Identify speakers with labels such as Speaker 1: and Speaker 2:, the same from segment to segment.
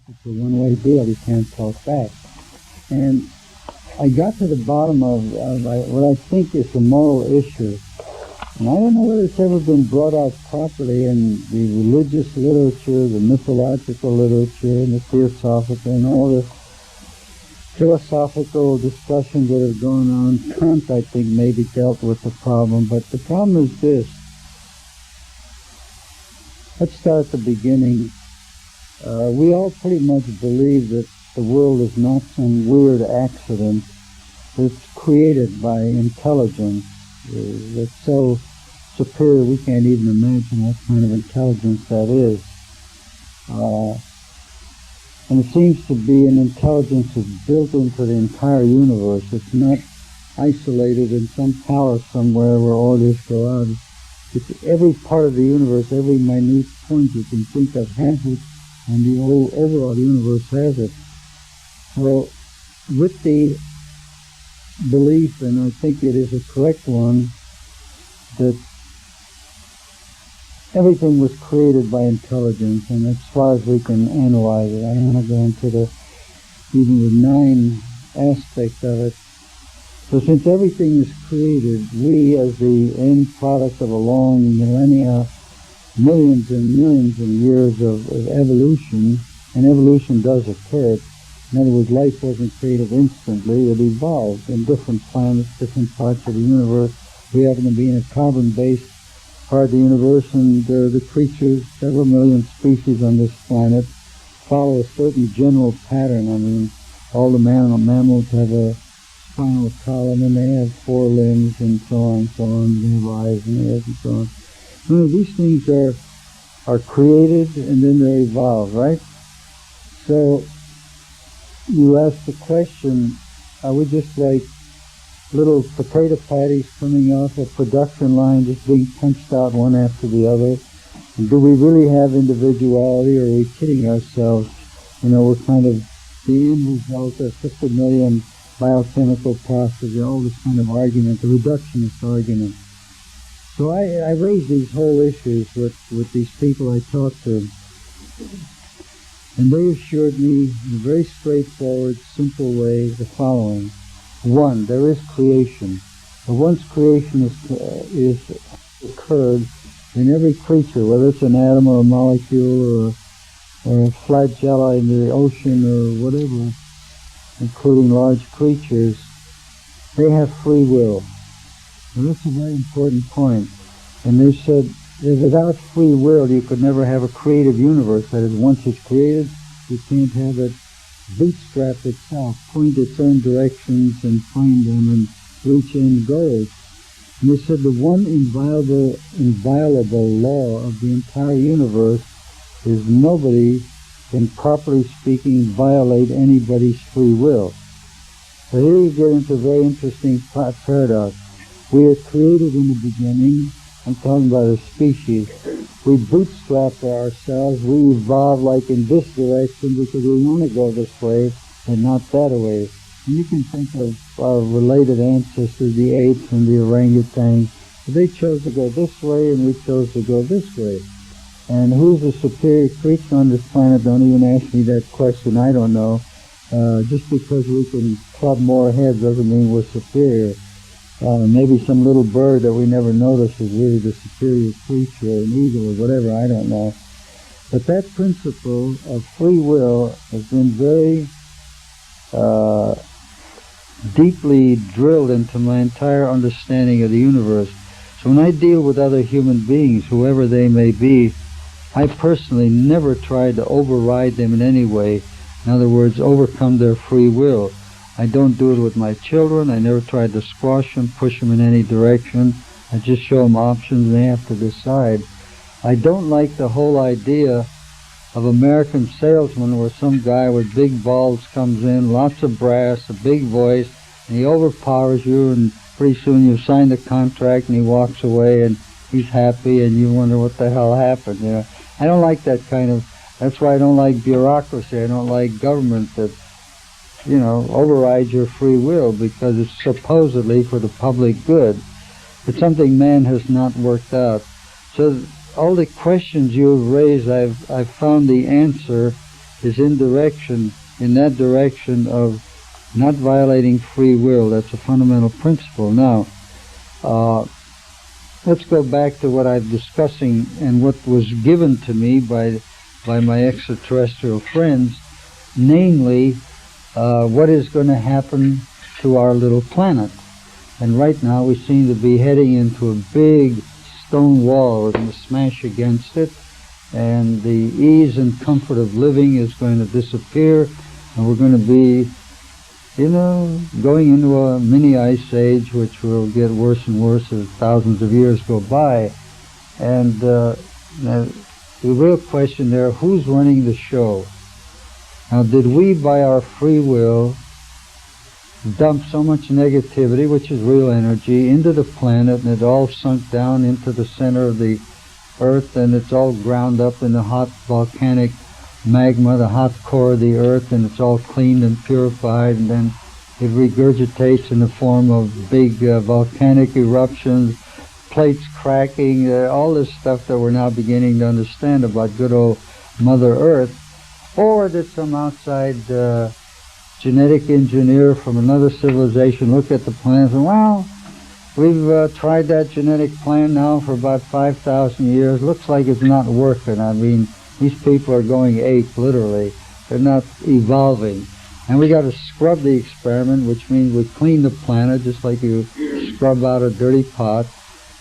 Speaker 1: It's a one-way deal. You can't talk back. And I got to the bottom of what I think is a moral issue. And I don't know whether it's ever been brought out properly in the religious literature, the mythological literature, and the theosophical, and all the philosophical discussions that have gone on. Kant, I think, maybe dealt with the problem, but the problem is this. Let's start at the beginning. We all pretty much believe that the world is not some weird accident. It's created by intelligence that's so superior we can't even imagine what kind of intelligence that is. And it seems to be an intelligence that's built into the entire universe. It's not isolated in some palace somewhere where orders go out. It's every part of the universe, every minute point you can think of has it, and the whole overall universe has it. So, with the belief, and I think it is a correct one, that everything was created by intelligence, and as far as we can analyze it, I don't want to go into even the 9 aspects of it. So since everything is created, we as the end product of a long millennia, millions and millions of years of evolution, and evolution does occur. In other words, life wasn't created instantly, it evolved in different planets, different parts of the universe. We happen to be in a carbon-based part of the universe, and the creatures, several million species on this planet, follow a certain general pattern. I mean, all the mammals have a spinal column, and they have 4 limbs, and so on and so on. They have eyes and ears and so on. These things are created, and then they evolve, right? So, you ask the question, are we just like little potato patties coming off a production line, just being punched out one after the other? And do we really have individuality, or are we kidding ourselves? We're kind of the end result of 50 million biochemical processes, all this kind of argument, the reductionist argument. So I raised these whole issues with these people I talked to, and they assured me in a very straightforward, simple way the following. 1, there is creation. But once creation is occurred in every creature, whether it's an atom or a molecule or a flagella in the ocean or whatever, including large creatures, they have free will. And that's a very important point. And they said that without free will you could never have a creative universe. That is, once it's created, you can't have it bootstrap itself, point its own directions and find them and reach end goals. And they said the one inviolable law of the entire universe is nobody can, properly speaking, violate anybody's free will. So here you get into a very interesting paradox. We are created in the beginning. I'm talking about a species. We bootstrap ourselves. We evolve like in this direction because we want to go this way and not that way. And you can think of our related ancestors, the apes and the orangutans. They chose to go this way, and we chose to go this way. And who's the superior creature on this planet? Don't even ask me that question. I don't know. Just because we can club more heads doesn't mean we're superior. Maybe some little bird that we never noticed is really the superior creature, an eagle or whatever, I don't know. But that principle of free will has been very deeply drilled into my entire understanding of the universe. So when I deal with other human beings, whoever they may be, I personally never tried to override them in any way. In other words, overcome their free will. I don't do it with my children. I never tried to squash them, push them in any direction. I just show them options and they have to decide. I don't like the whole idea of American salesmen where some guy with big balls comes in, lots of brass, a big voice, and he overpowers you, and pretty soon you sign the contract and he walks away and he's happy and you wonder what the hell happened. I don't like that kind of, that's why I don't like bureaucracy. I don't like government that overrides your free will because it's supposedly for the public good. It's something man has not worked out. So all the questions you've raised, I've found the answer is in that direction of not violating free will. That's a fundamental principle. Now, let's go back to what I'm discussing and what was given to me by my extraterrestrial friends, namely, what is going to happen to our little planet. And right now we seem to be heading into a big stone wall. We're going to smash against it, and the ease and comfort of living is going to disappear, and we're going to be, going into a mini ice age, which will get worse and worse as thousands of years go by. And now, the real question there, who's running the show? Now, did we, by our free will, dump so much negativity, which is real energy, into the planet, and it all sunk down into the center of the Earth, and it's all ground up in the hot volcanic magma, the hot core of the Earth, and it's all cleaned and purified, and then it regurgitates in the form of big volcanic eruptions, plates cracking, all this stuff that we're now beginning to understand about good old Mother Earth? Or did some outside genetic engineer from another civilization look at the planet and, well, we've tried that genetic plan now for about 5,000 years. Looks like it's not working. I mean, these people are going ape, literally. They're not evolving. And we got to scrub the experiment, which means we clean the planet just like you scrub out a dirty pot,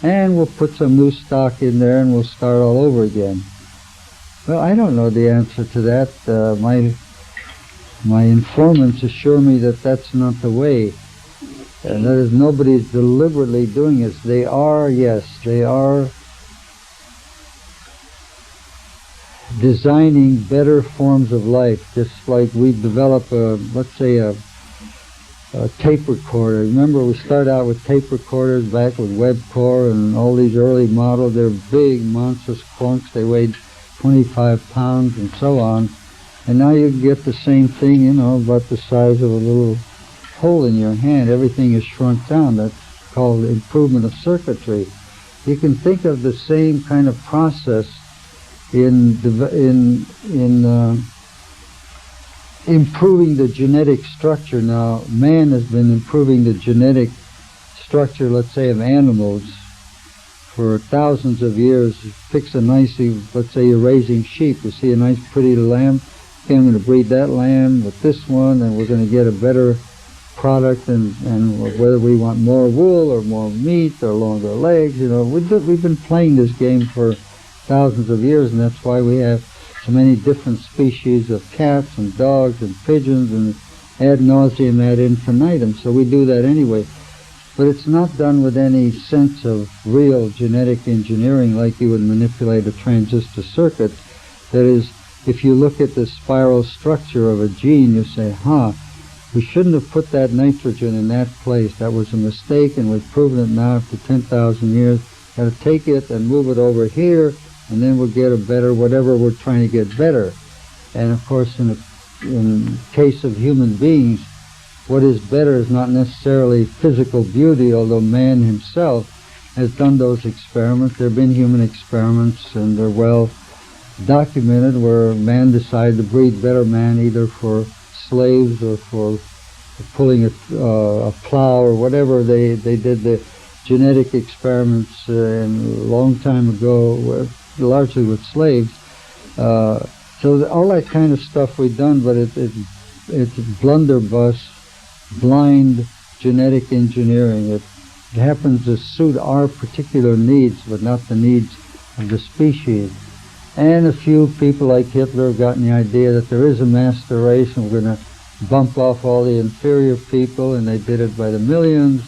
Speaker 1: and we'll put some new stock in there and we'll start all over again. Well, I don't know the answer to that. My informants assure me that that's not the way. And that is, nobody's deliberately doing this. They are designing better forms of life, just like we develop let's say a tape recorder. Remember, we start out with tape recorders back with Webcore and all these early models. They're big, monstrous clunks. They weighed 25 pounds and so on. And now you get the same thing, about the size of a little hole in your hand. Everything is shrunk down. That's called improvement of circuitry. You can think of the same kind of process in improving the genetic structure. Now, man has been improving the genetic structure, let's say, of animals for thousands of years. Fix a nice, let's say you're raising sheep. You see a nice pretty lamb. Okay, I'm going to breed that lamb with this one, and we're going to get a better product, and whether we want more wool or more meat or longer legs, we've been playing this game for thousands of years, and that's why we have so many different species of cats and dogs and pigeons and ad nauseum ad infinitum. So we do that anyway. But it's not done with any sense of real genetic engineering like you would manipulate a transistor circuit. That is, if you look at the spiral structure of a gene, you say, we shouldn't have put that nitrogen in that place. That was a mistake, and we've proven it now after 10,000 years. Got to take it and move it over here, and then we'll get a better, whatever we're trying to get better. And of course, in case of human beings, what is better is not necessarily physical beauty, although man himself has done those experiments. There have been human experiments, and they're well documented, where man decided to breed better man either for slaves or for pulling a plow or whatever. They did the genetic experiments a long time ago, largely with slaves. So all that kind of stuff we've done, but it's blunderbuss, blind genetic engineering. It happens to suit our particular needs, but not the needs of the species. And a few people like Hitler have gotten the idea that there is a master race, and we're going to bump off all the inferior people, and they did it by the millions,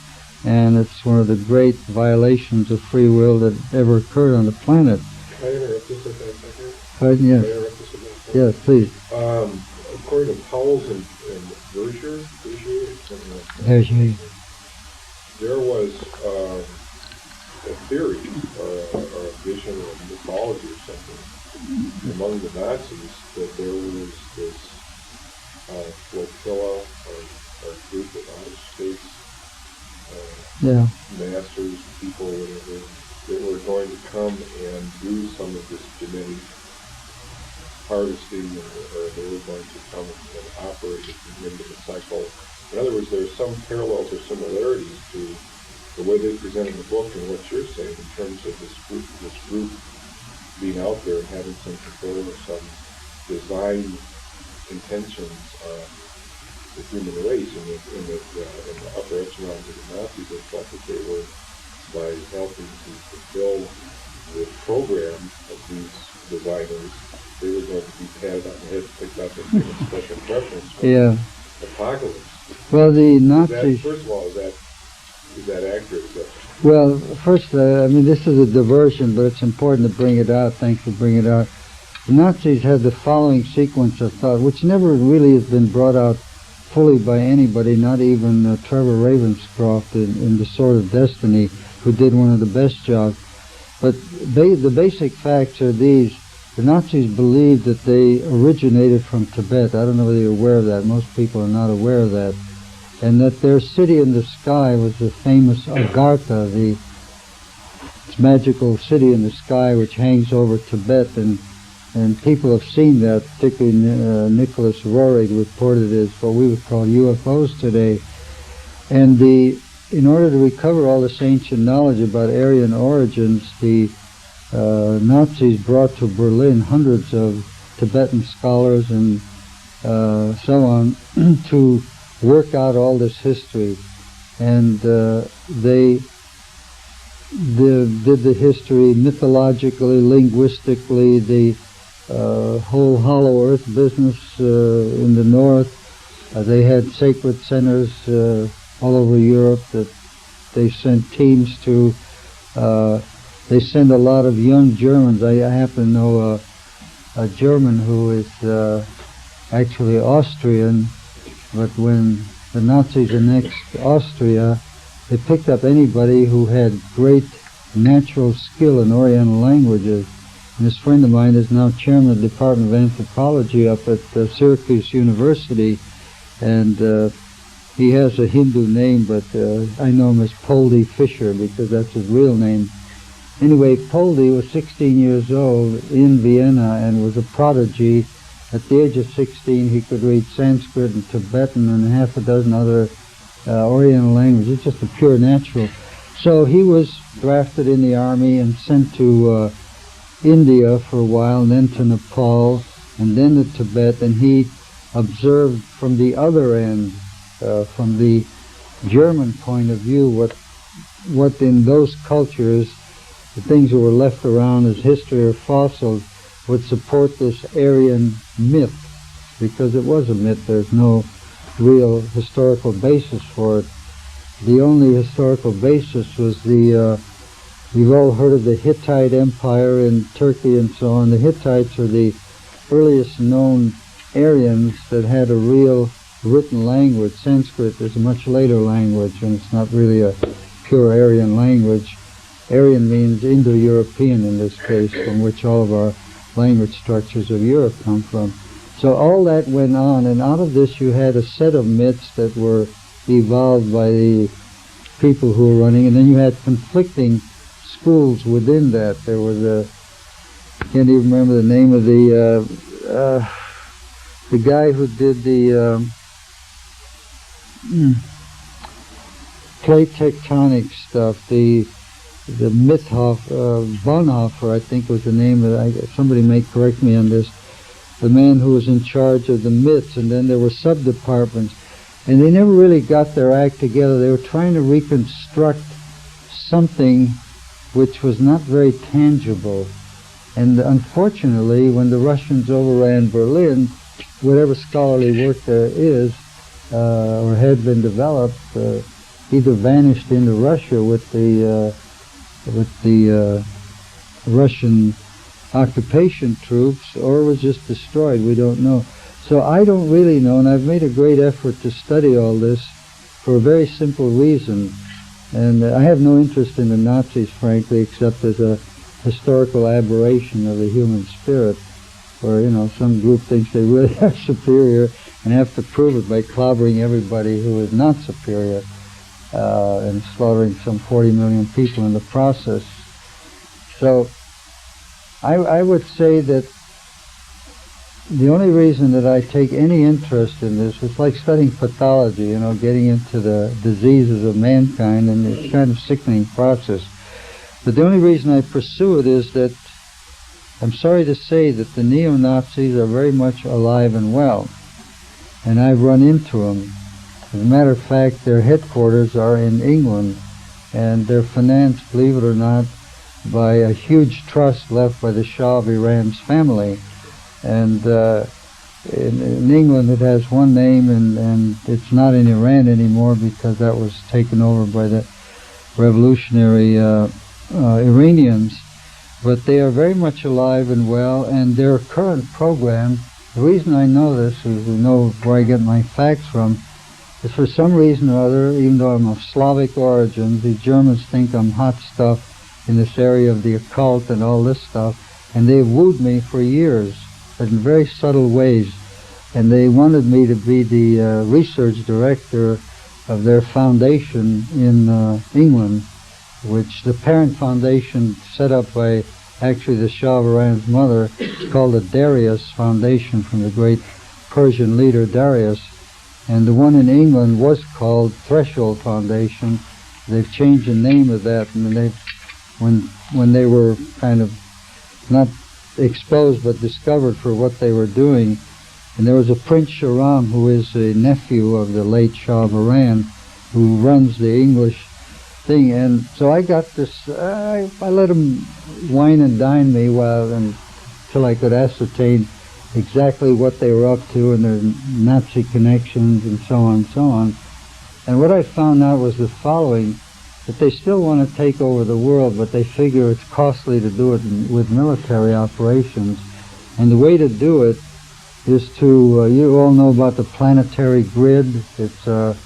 Speaker 1: and it's one of the great violations of free will that ever occurred on the planet.
Speaker 2: Can I interrupt this a second?
Speaker 1: Pardon? Yes.
Speaker 2: Can I interrupt this a second?
Speaker 1: Yes, please.
Speaker 2: According to Powell's and Berger, there was a theory or a vision or a mythology or something among the Nazis that there was this flotilla or group of outer space masters, people, whatever, that were going to come and do some of this genetic harvesting, or they were going to come and operate at the end of the cycle. In other words, there are some parallels or similarities to the way they present in the book and what you're saying in terms of this group being out there and having some control or some design intentions on the human race. In the upper echelons of the Nazis, they thought that they were, by helping to fulfill the program of these designers, they were going to be patted on the head, picked up, and given special preference for apocalypse.
Speaker 1: Well, the Nazis...
Speaker 2: First of all, is that accurate?
Speaker 1: Well, first, I mean, this is a diversion, but it's important to bring it out. Thanks for bringing it out. The Nazis had the following sequence of thought, which never really has been brought out fully by anybody, not even Trevor Ravenscroft in The Sword of Destiny, who did one of the best jobs. But the basic facts are these. The Nazis believed that they originated from Tibet. I don't know whether you're aware of that. Most people are not aware of that. And that their city in the sky was the famous Agartha, the magical city in the sky which hangs over Tibet. And people have seen that, particularly Nicholas Roerich reported as what we would call UFOs today. And in order to recover all this ancient knowledge about Aryan origins, the Nazis brought to Berlin hundreds of Tibetan scholars and so on to work out all this history. And they did the history mythologically, linguistically, the whole hollow earth business in the north. They had sacred centers all over Europe that they sent teams to. They send a lot of young Germans. I happen to know a German who is actually Austrian, but when the Nazis annexed Austria, they picked up anybody who had great natural skill in Oriental languages. And this friend of mine is now chairman of the Department of Anthropology up at Syracuse University, and he has a Hindu name, but I know him as Poldy Fisher because that's his real name. Anyway, Poldy was 16 years old in Vienna and was a prodigy. At the age of 16, he could read Sanskrit and Tibetan and half a dozen other Oriental languages, just a pure natural. So he was drafted in the army and sent to India for a while, and then to Nepal, and then to Tibet, and he observed from the other end, from the German point of view, what in those cultures, the things that were left around as history or fossils, would support this Aryan myth, because it was a myth. There's no real historical basis for it. The only historical basis was we've all heard of the Hittite Empire in Turkey and so on. The Hittites are the earliest known Aryans that had a real written language. Sanskrit is a much later language, and it's not really a pure Aryan language. Aryan means Indo-European in this case, from which all of our language structures of Europe come from. So all that went on, and out of this you had a set of myths that were evolved by the people who were running, and then you had conflicting schools within that. There was I can't even remember the name of the guy who did the plate tectonic stuff, the Bonhoeffer, I think was the name of it. Somebody may correct me on this. The man who was in charge of the myths, and then there were sub-departments. And they never really got their act together. They were trying to reconstruct something which was not very tangible. And unfortunately, when the Russians overran Berlin, whatever scholarly work there is, or had been developed, either vanished into Russia with the Russian occupation troops, or was just destroyed. We don't know. So I don't really know, and I've made a great effort to study all this for a very simple reason. And I have no interest in the Nazis, frankly, except as a historical aberration of the human spirit, where, some group thinks they really are superior and have to prove it by clobbering everybody who is not superior, and slaughtering some 40 million people in the process. So I would say that the only reason that I take any interest in this, it's like studying pathology, getting into the diseases of mankind, and it's kind of sickening process. But the only reason I pursue it is that I'm sorry to say that the neo-Nazis are very much alive and well, and I've run into them. As a matter of fact, their headquarters are in England, and they're financed, believe it or not, by a huge trust left by the Shah of Iran's family. And in England it has one name, and it's not in Iran anymore because that was taken over by the revolutionary Iranians. But they are very much alive and well, and their current program, the reason I know this is to know where I get my facts from, is for some reason or other, even though I'm of Slavic origin, the Germans think I'm hot stuff in this area of the occult and all this stuff, and they've wooed me for years, but in very subtle ways, and they wanted me to be the research director of their foundation in England, which the parent foundation set up by actually the Shah of Iran's mother. It's called the Darius Foundation from the great Persian leader Darius. And the one in England was called Threshold Foundation. They've changed the name of that, and when they were kind of not exposed but discovered for what they were doing. And there was a Prince Shahram, who is a nephew of the late Shah of Iran, who runs the English thing. And so I got this, I let him wine and dine me until I could ascertain exactly what they were up to and their Nazi connections and so on and so on. And what I found out was the following, that they still want to take over the world, but they figure it's costly to do it with military operations. And the way to do it is to, you all know about the planetary grid. It's a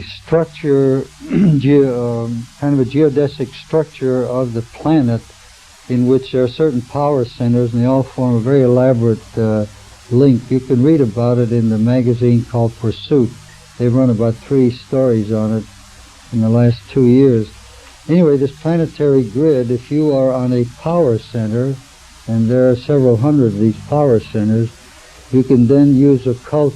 Speaker 1: structure, kind of a geodesic structure of the planet, in which there are certain power centers, and they all form a very elaborate link. You can read about it in the magazine called Pursuit. They've run about 3 stories on it in the last 2 years. Anyway, this planetary grid, if you are on a power center, and there are several hundred of these power centers, you can then use occult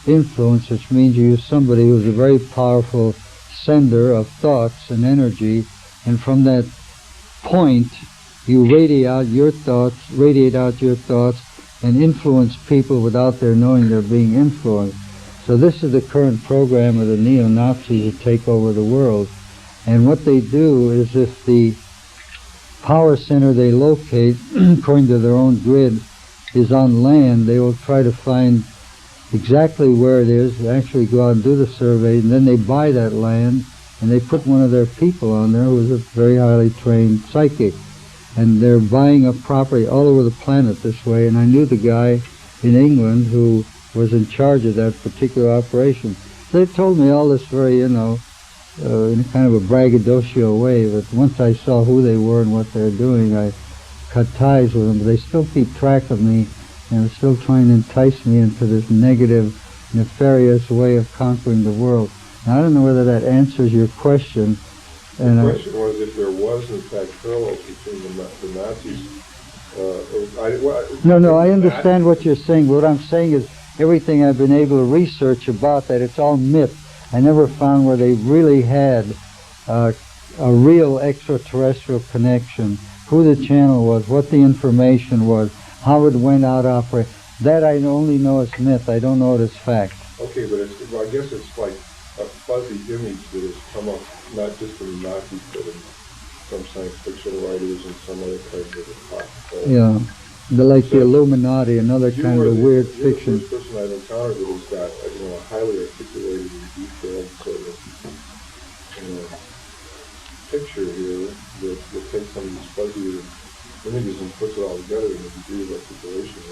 Speaker 1: influence, which means you use somebody who's a very powerful sender of thoughts and energy, and from that point you radiate out your thoughts, and influence people without their knowing they're being influenced. So this is the current program of the neo-Nazis to take over the world. And what they do is, if the power center they locate, according to their own grid, is on land, they will try to find exactly where it is, actually go out and do the survey, and then they buy that land, and they put one of their people on there who is a very highly trained psychic. And they're buying up property all over the planet this way. And I knew the guy in England who was in charge of that particular operation. They told me all this very, in a kind of a braggadocio way, but once I saw who they were and what they're doing, I cut ties with them. But they still keep track of me, and are still trying to entice me into this negative, nefarious way of conquering the world. Now, I don't know whether that answers your question.
Speaker 2: And the question was if there was, in fact, parallels between the Nazis.
Speaker 1: No, I understand what you're saying. What I'm saying is everything I've been able to research about that, it's all myth. I never found where they really had a real extraterrestrial connection, who the channel was, what the information was, how it went out operate. That I only know as myth. I don't know it as fact.
Speaker 2: Okay, but I guess it's like a fuzzy image that has come up, not just from the Nazis, but in some science fiction writers and some other kinds of
Speaker 1: yeah, the Illuminati, another kind of a weird fiction.
Speaker 2: You're the first person I've encountered that has got a highly articulated and detailed sort of picture here that takes some of these fuzzy images and puts it all together in a degree of articulation.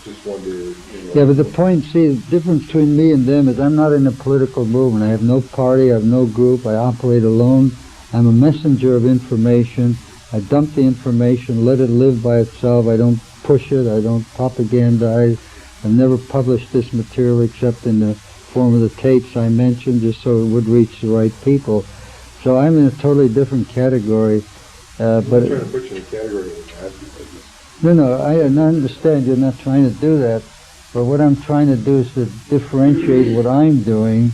Speaker 2: Just wonder,
Speaker 1: Yeah, but the point, see, the difference between me and them is I'm not in a political movement. I have no party, I have no group, I operate alone. I'm a messenger of information. I dump the information, let it live by itself. I don't push it, I don't propagandize. I've never published this material except in the form of the tapes I mentioned, just so it would reach the right people. So I'm in a totally different category.
Speaker 2: I'm trying to put you in a category of Nazis.
Speaker 1: No, I understand you're not trying to do that, but what I'm trying to do is to differentiate what I'm doing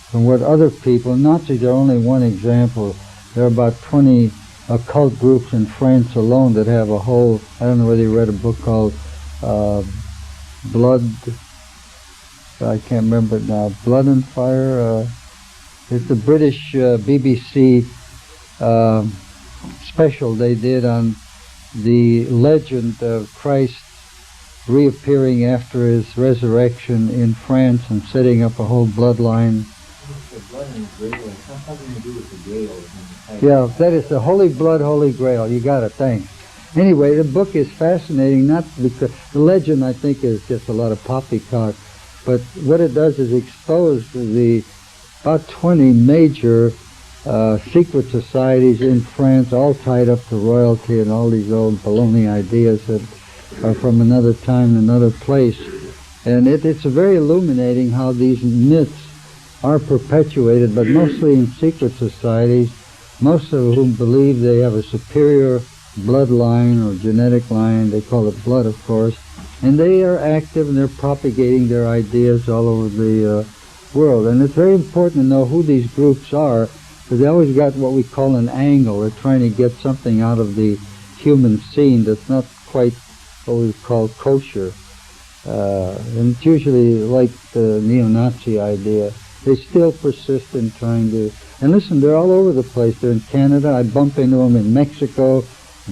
Speaker 1: from what other people. Nazis are only one example. There are about 20 occult groups in France alone that have a whole, I don't know whether you read a book called Blood, I can't remember it now, Blood and Fire. It's the British BBC special they did on the legend of Christ reappearing after his resurrection in France and setting up a whole bloodline. Yeah, that is the Holy Blood, Holy Grail. You got it, thanks. Anyway, the book is fascinating, not because the legend, I think, is just a lot of poppycock, but what it does is expose the about 20 major secret societies in France, all tied up to royalty and all these old baloney ideas that are from another time and another place. And it's very illuminating how these myths are perpetuated, but mostly in secret societies, most of whom believe they have a superior bloodline or genetic line. They call it blood, of course. And they are active and they're propagating their ideas all over the world. And it's very important to know who these groups are, because they always got what we call an angle. They're trying to get something out of the human scene that's not quite what we call kosher. And it's usually like the neo-Nazi idea. They still persist in trying to... And listen, they're all over the place. They're in Canada. I bump into them in Mexico,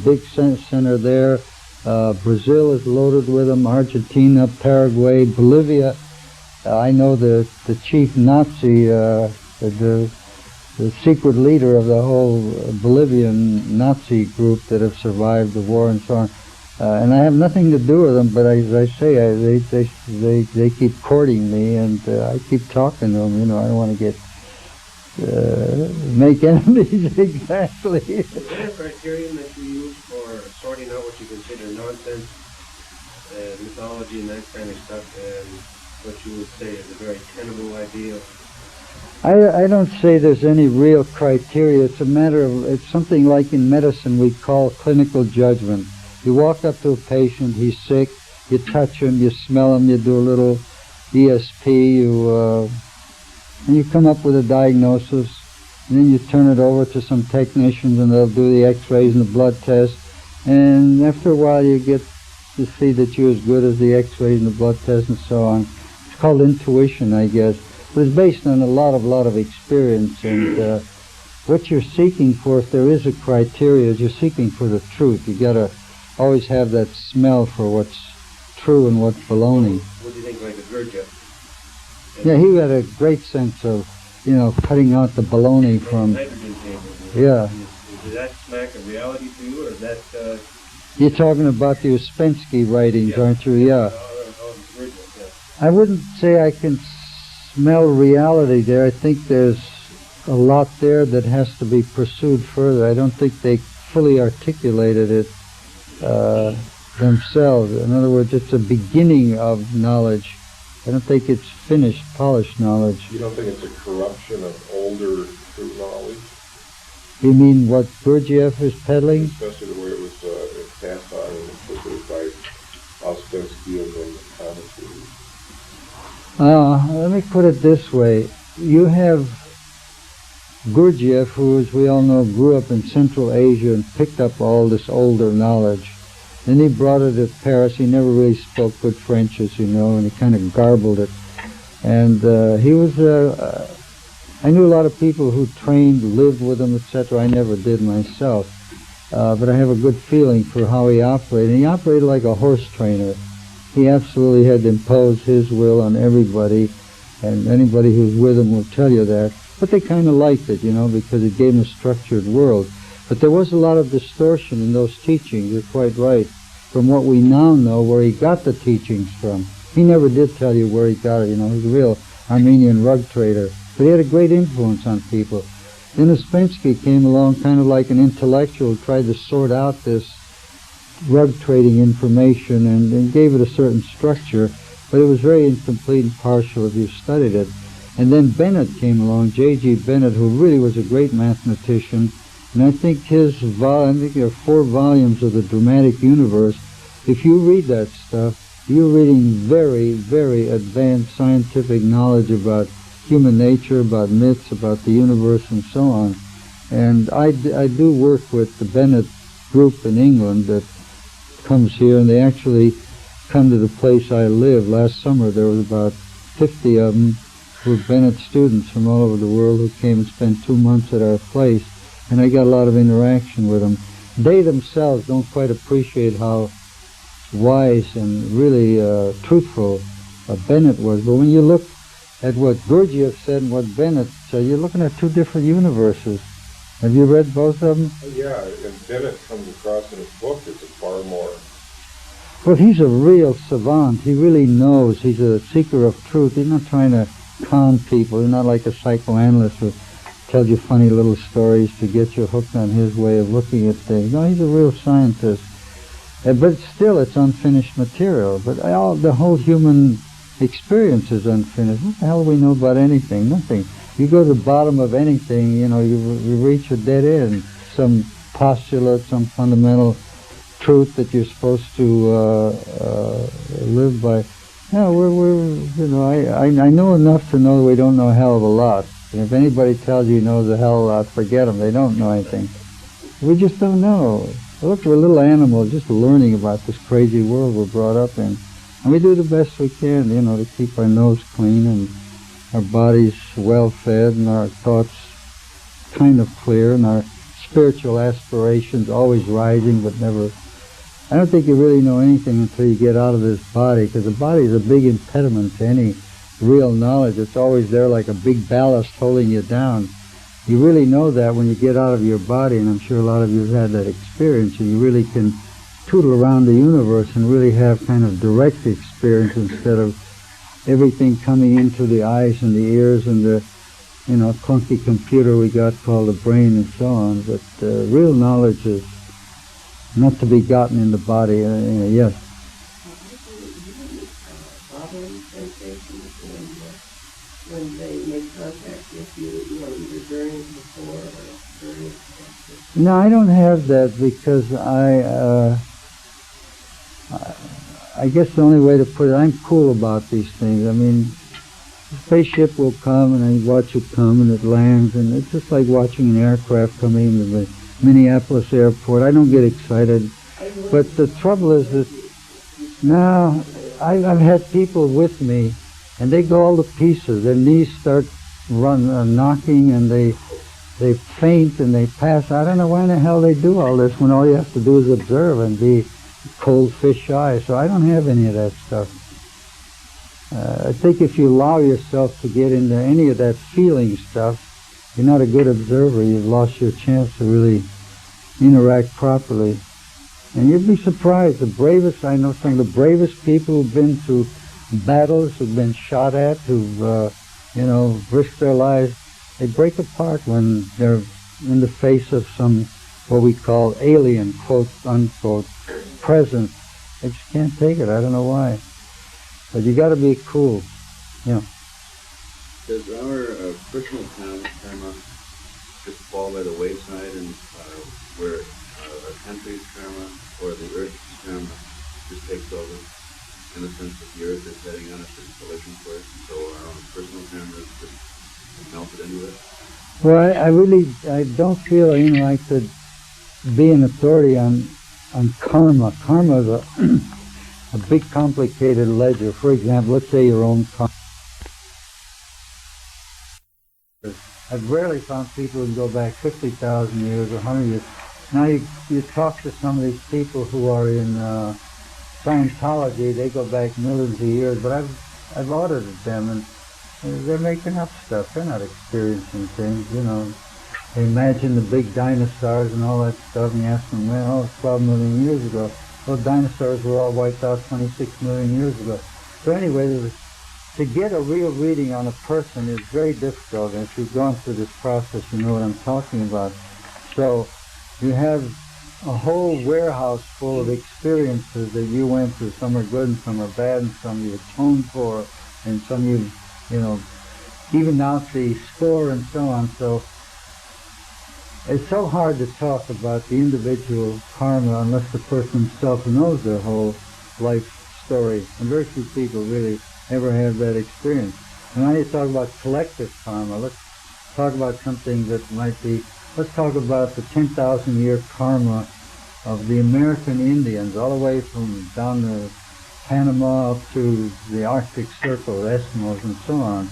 Speaker 1: big center there. Brazil is loaded with them. Argentina, Paraguay, Bolivia. I know the chief Nazi, the secret leader of the whole Bolivian Nazi group that have survived the war and so on. And I have nothing to do with them, but as I say, they keep courting me, and I keep talking to them. You know, I don't want to get make enemies exactly.
Speaker 3: Is there a criterion that you use for sorting out what you consider nonsense, mythology, and that kind of stuff, and what you would say is a very tenable idea?
Speaker 1: I don't say there's any real criteria. It's a matter of, it's something like in medicine we call clinical judgment. You walk up to a patient, he's sick, you touch him, you smell him, you do a little ESP, and you come up with a diagnosis, and then you turn it over to some technicians and they'll do the x-rays and the blood test, and after a while you get to see that you're as good as the x-rays and the blood test and so on. It's called intuition, I guess. But it's based on a lot of experience, and what you're seeking for, if there is a criteria, is you're seeking for the truth. You gotta always have that smell for what's true and what's baloney.
Speaker 3: What do you think, like a Gurdjieff?
Speaker 1: Yeah, he had a great sense of, you know, cutting out the baloney from...
Speaker 3: Nitrogen tables.
Speaker 1: Yeah.
Speaker 3: Is that smack of reality to you, or is that...
Speaker 1: You're talking about the Ouspensky writings,
Speaker 3: yeah.
Speaker 1: Aren't you? Yeah.
Speaker 3: Gurdjieff,
Speaker 1: I wouldn't say I can smell reality there. I think there's a lot there that has to be pursued further. I don't think they fully articulated it themselves. In other words, it's a beginning of knowledge. I don't think it's finished, polished knowledge.
Speaker 2: You don't think it's a corruption of older true knowledge?
Speaker 1: You mean what Gurdjieff is peddling?
Speaker 2: Especially the way it was passed on and interpreted by Ouspensky and then commentators.
Speaker 1: Let me put it this way. You have Gurdjieff, who, as we all know, grew up in Central Asia and picked up all this older knowledge. Then he brought it to Paris. He never really spoke good French, as you know, and he kind of garbled it. And he was, I knew a lot of people who trained, lived with him, etc. I never did myself. But I have a good feeling for how he operated. And he operated like a horse trainer. He absolutely had to impose his will on everybody, and anybody who's with him will tell you that. But they kind of liked it, you know, because it gave them a structured world. But there was a lot of distortion in those teachings, you're quite right, from what we now know where he got the teachings from. He never did tell you where he got it, you know, he was a real Armenian rug trader. But he had a great influence on people. Then Ouspensky came along kind of like an intellectual, tried to sort out this rug trading information and gave it a certain structure, but it was very incomplete and partial if you studied it. And then Bennett came along, J.G. Bennett, who really was a great mathematician, and I think his I think there are 4 volumes of the dramatic universe if you read that stuff, you're reading very, very advanced scientific knowledge about human nature, about myths, about the universe, and so on. And I do work with the Bennett group in England that comes here, and they actually come to the place I live. Last summer there was about 50 of them who were Bennett students from all over the world who came and spent 2 months at our place, and I got a lot of interaction with them. They themselves don't quite appreciate how wise and really truthful Bennett was, but when you look at what Gurdjieff said and what Bennett said, you're looking at two different universes. Have you read both of them?
Speaker 2: Yeah, and Bennett comes across in his book as a far more...
Speaker 1: Well, he's a real savant. He really knows. He's a seeker of truth. He's not trying to con people. He's not like a psychoanalyst who tells you funny little stories to get you hooked on his way of looking at things. No, he's a real scientist. But still, it's unfinished material. But the whole human experience is unfinished. What the hell do we know about anything? Nothing. You go to the bottom of anything, you reach a dead end. Some postulate, some fundamental truth that you're supposed to live by. No, I know enough to know that we don't know a hell of a lot. And if anybody tells you knows a hell of a lot, forget them. They don't know anything. We just don't know. Look, we're little animals just learning about this crazy world we're brought up in. And we do the best we can, to keep our nose clean and our bodies well fed and our thoughts kind of clear and our spiritual aspirations always rising but never... I don't think you really know anything until you get out of this body, because the body is a big impediment to any real knowledge. It's always there like a big ballast holding you down. You really know that when you get out of your body, and I'm sure a lot of you have had that experience, and you really can tootle around the universe and really have kind of direct experience instead of everything coming into the eyes and the ears and the clunky computer we got called the brain and so on. But real knowledge is not to be gotten in the body. Yes.
Speaker 4: When they make contact with you, either during, before, or during?
Speaker 1: No, I don't have that because I guess the only way to put it, I'm cool about these things. I mean, the spaceship will come and I watch it come and it lands, and it's just like watching an aircraft coming into the Minneapolis airport. I don't get excited. But the trouble is that now I've had people with me and they go all to pieces. Their knees start knocking and they faint and they pass. I don't know why in the hell they do all this when all you have to do is observe and be cold fish shy. So I don't have any of that stuff. I think if you allow yourself to get into any of that feeling stuff, you're not a good observer. You've lost your chance to really interact properly. And you'd be surprised. I know some of the bravest people who've been through battles, who've been shot at, who've, risked their lives, they break apart when they're in the face of some, what we call alien, quote, unquote, presence. They just can't take it. I don't know why. But you got to be cool.
Speaker 5: Does our personal karma just fall by the wayside, and where our country's karma or the Earth's karma just takes over, in the sense that the Earth is heading on a certain collision course, so our own personal karma is just melted into it?
Speaker 1: Well, I don't feel I could be an authority on karma. Karma is a big complicated ledger. For example, let's say your own karma. I've rarely found people who go back 50,000 years or 100 years. Now you talk to some of these people who are in Scientology, they go back millions of years, but I've audited them and they're making up stuff. They're not experiencing things, They imagine the big dinosaurs and all that stuff, and you ask them, 12 million years ago. Well, dinosaurs were all wiped out 26 million years ago. So anyway, to get a real reading on a person is very difficult, and if you've gone through this process, you know what I'm talking about. So you have a whole warehouse full of experiences that you went through. Some are good and some are bad, and some you atoned for, and some even out the score and so on. So It's so hard to talk about the individual karma unless the person himself knows their whole life story. And very few people really ever have that experience. And when you talk about collective karma, let's talk about something that might be, let's talk about the 10,000-year karma of the American Indians, all the way from down to Panama up to the Arctic Circle, the Eskimos and so on.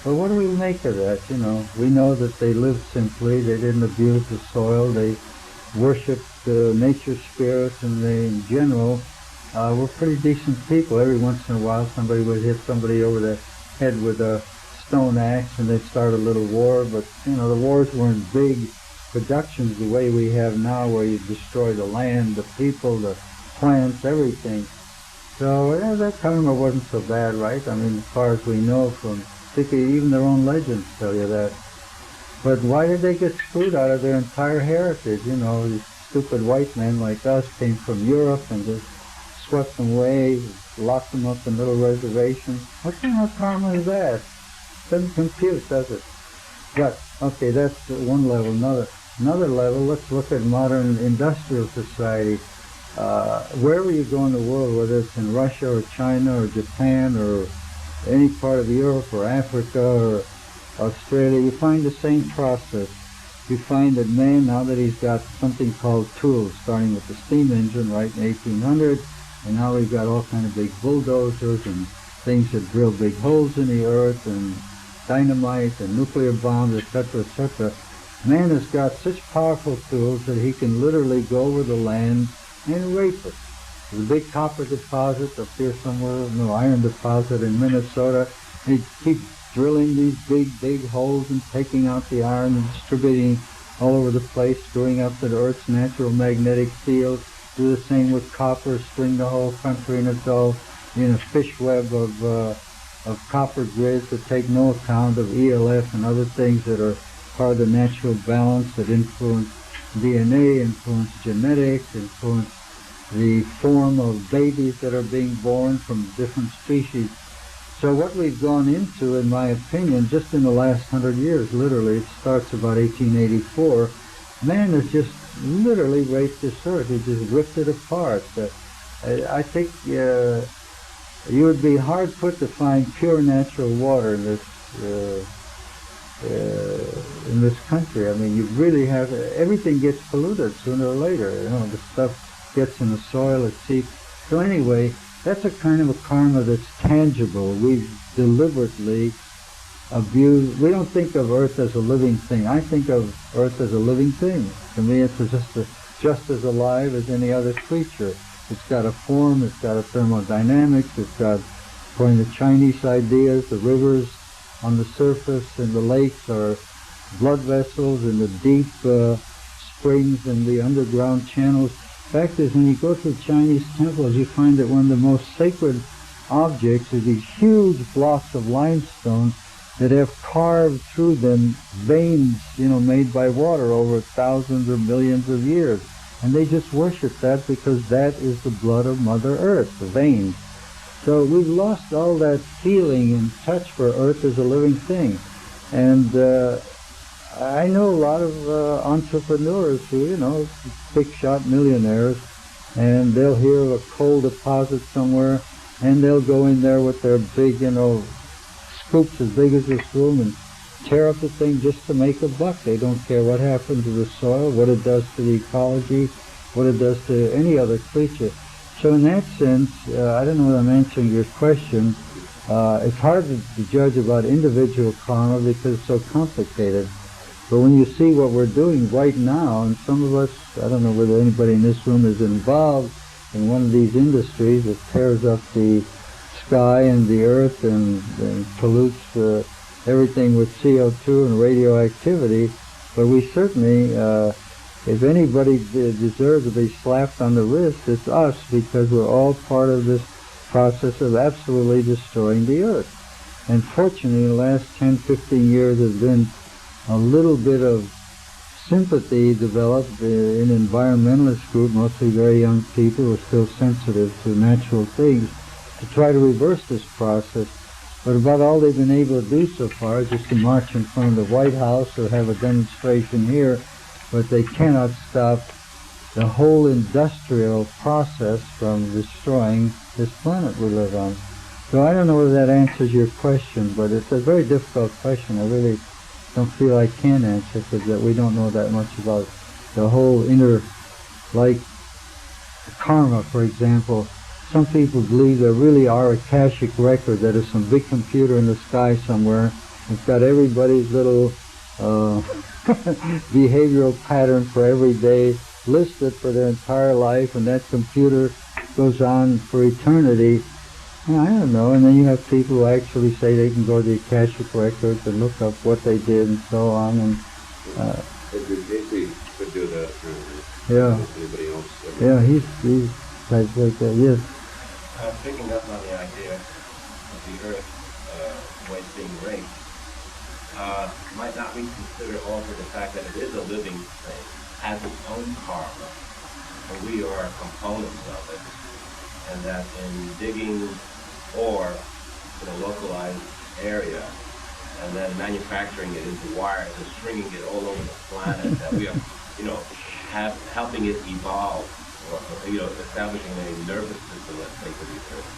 Speaker 1: But what do we make of that? You know, we know that they lived simply, they didn't abuse the soil, they worshipped nature spirits, and they, in general, were pretty decent people. Every once in a while somebody would hit somebody over the head with a stone axe and they'd start a little war, but you know, the wars weren't big productions the way we have now, where you destroy the land, the people, the plants, everything. So yeah, that karma wasn't so bad, right? I mean, as far as we know, from particularly even their own legends tell you that. But why did they get screwed out of their entire heritage? You know, these stupid white men like us came from Europe and just swept them away, locked them up in little reservations. What kind of karma is that? Doesn't compute, does it? But, okay, that's one level. Another level, let's look at modern industrial society. Wherever you go in the world, whether it's in Russia or China or Japan or any part of Europe or Africa or Australia, you find the same process. You find that man, now that he's got something called tools, starting with the steam engine right in 1800, and now we've got all kind of big bulldozers and things that drill big holes in the earth and dynamite and nuclear bombs, etc., etc. Man has got such powerful tools that he can literally go over the land and rape it. There's a big copper deposit up here somewhere, no iron deposit in Minnesota. He keeps drilling these big holes and taking out the iron and distributing all over the place, screwing up the Earth's natural magnetic field. Do the same with copper, string the whole country, and it's all in a fish web of copper grids that take no account of ELF and other things that are part of the natural balance that influence DNA, influence genetics, influence the form of babies that are being born from different species. So what we've gone into, in my opinion, just in the last 100 years, literally, it starts about 1884, man has just literally raped this earth. He just ripped it apart. I think you would be hard put to find pure natural water in this country. I mean, you really have, everything gets polluted sooner or later. You know, the stuff gets in the soil, it seeps. So anyway, that's a kind of a karma that's tangible. We've deliberately abused. We don't think of Earth as a living thing. I think of Earth as a living thing. To me, it's just as alive as any other creature. It's got a form, it's got a thermodynamics, it's got, according to Chinese ideas, the rivers on the surface and the lakes are blood vessels, and the deep springs and the underground channels. The fact is, when you go to Chinese temples, you find that one of the most sacred objects is these huge blocks of limestone that have carved through them veins, you know, made by water over thousands or millions of years. And they just worship that because that is the blood of Mother Earth, the veins. So we've lost all that feeling and touch for Earth as a living thing. And I know a lot of entrepreneurs who, you know, big shot millionaires, and they'll hear of a coal deposit somewhere, and they'll go in there with their big, you know, scoops as big as this room and tear up the thing just to make a buck. They don't care what happens to the soil, what it does to the ecology, what it does to any other creature. So in that sense, I don't know whether I'm answering your question. It's hard to judge about individual karma because it's so complicated. But when you see what we're doing right now, and some of us, I don't know whether anybody in this room is involved in one of these industries that tears up the sky and the earth and pollutes everything with CO2 and radioactivity, but we certainly, if anybody deserves to be slapped on the wrist, it's us, because we're all part of this process of absolutely destroying the earth. And fortunately, in the last 10, 15 years, there's been a little bit of sympathy developed in environmentalist group, mostly very young people who are still sensitive to natural things, to try to reverse this process. But about all they've been able to do so far is just to march in front of the White House or have a demonstration here but they cannot stop the whole industrial process from destroying this planet we live on. So I don't know whether that answers your question, but it's a very difficult question. I really don't feel I can answer because that we don't know that much about the whole like karma, for example. Some people believe there really are Akashic record, that is some big computer in the sky somewhere. It's got everybody's little behavioral pattern for every day listed for their entire life, and that computer goes on for eternity. And I don't know. And then you have people who actually say they can go to the Akashic records and look up what they did and so on. And
Speaker 5: Casey could do that.
Speaker 1: Yeah.
Speaker 5: Anybody else?
Speaker 1: Yeah, he's guys like that. Yes.
Speaker 3: Picking up on the idea of the Earth when it's being raped, might not we consider also the fact that it is a living thing, has its own karma, and we are components of it, and that in digging ore in a localized area and then manufacturing it into wires and stringing it all over the planet, that we are, helping it evolve, or establishing a nervous system, let's say, for the Earth.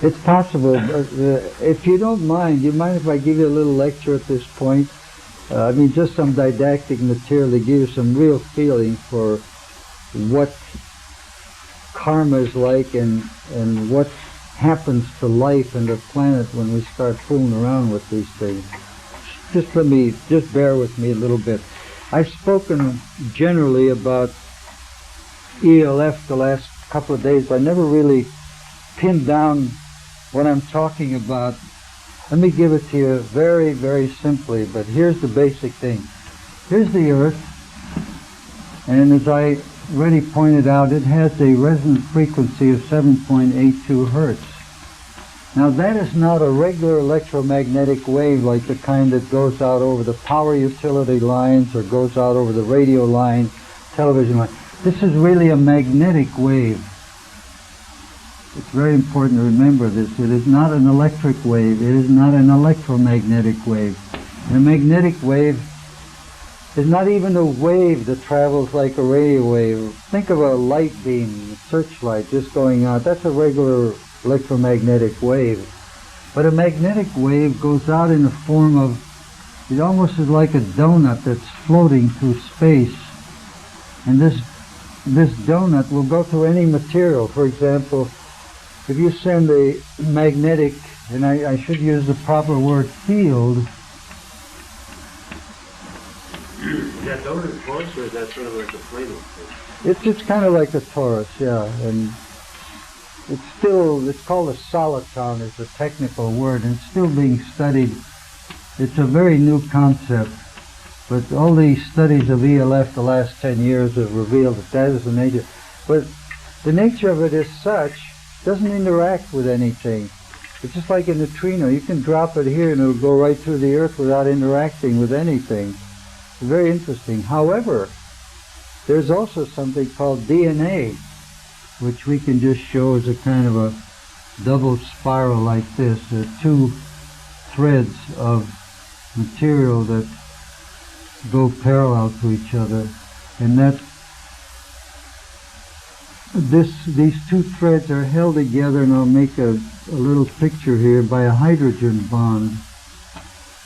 Speaker 1: It's possible. But, if you don't mind, do you mind if I give you a little lecture at this point? Just some didactic material to give you some real feeling for what karma is like and what happens to life and the planet when we start fooling around with these things. Just bear with me a little bit. I've spoken generally about ELF the last couple of days, but I never really pinned down what I'm talking about. Let me give it to you very, very simply, but here's the basic thing. Here's the Earth, and as I already pointed out, it has a resonant frequency of 7.82 hertz. Now that is not a regular electromagnetic wave like the kind that goes out over the power utility lines or goes out over the radio line, television line. This is really a magnetic wave. It's very important to remember this. It is not an electric wave. It is not an electromagnetic wave. And a magnetic wave is not even a wave that travels like a radio wave. Think of a light beam, a searchlight just going out. That's a regular electromagnetic wave. But a magnetic wave goes out in the form of, it almost is like a donut that's floating through space. And this donut will go through any material. For example, if you send a magnetic, and I should use the proper word, field.
Speaker 3: Is that donut torus, or is that sort of like a flame?
Speaker 1: It's kind of like a torus, yeah. And it's called a soliton, is the technical word, and it's still being studied. It's a very new concept, but all these studies of ELF the last 10 years have revealed that is the nature. But the nature of it is such, it doesn't interact with anything. It's just like a neutrino. You can drop it here and it'll go right through the Earth without interacting with anything. It's very interesting. However, there's also something called DNA, which we can just show as a kind of a double spiral like this, two threads of material that go parallel to each other, and that these two threads are held together, and I'll make a little picture here, by a hydrogen bond.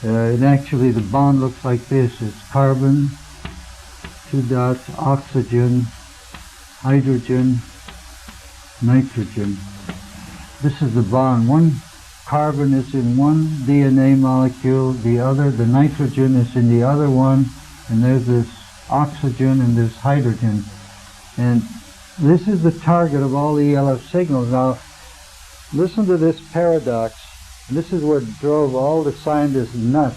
Speaker 1: And actually the bond looks like this. It's carbon, 2 dots, oxygen, hydrogen, nitrogen. This is the bond. One carbon is in one DNA molecule, the nitrogen is in the other one, and there's this oxygen and this hydrogen. And this is the target of all the ELF signals. Now, listen to this paradox. And this is what drove all the scientists nuts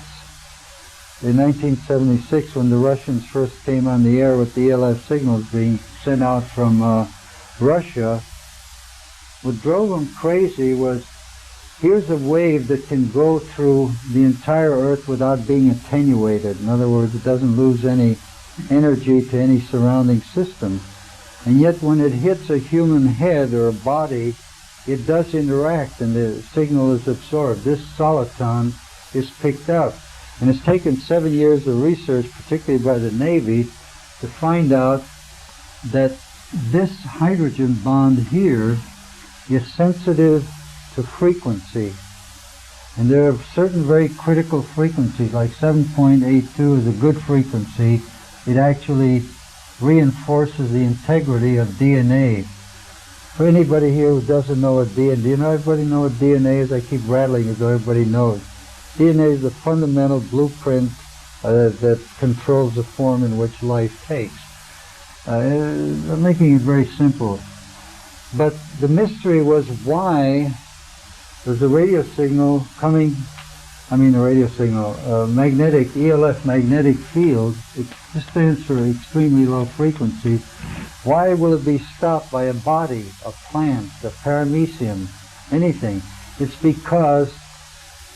Speaker 1: in 1976 when the Russians first came on the air with the ELF signals being sent out from Russia. What drove them crazy was, here's a wave that can go through the entire Earth without being attenuated. In other words, it doesn't lose any energy to any surrounding system. And yet when it hits a human head or a body, it does interact and the signal is absorbed. This soliton is picked up. And it's taken 7 years of research, particularly by the Navy, to find out that this hydrogen bond here is sensitive to frequency. And there are certain very critical frequencies, like 7.82 is a good frequency. It actually reinforces the integrity of DNA. For anybody here who doesn't know what DNA, do you know everybody know what DNA is? I keep rattling as though everybody knows. DNA is the fundamental blueprint that controls the form in which life takes. I'm making it very simple. But the mystery was why there's a radio signal coming, magnetic, ELF magnetic field, it just stands for extremely low frequency. Why will it be stopped by a body, a plant, a paramecium, anything? It's because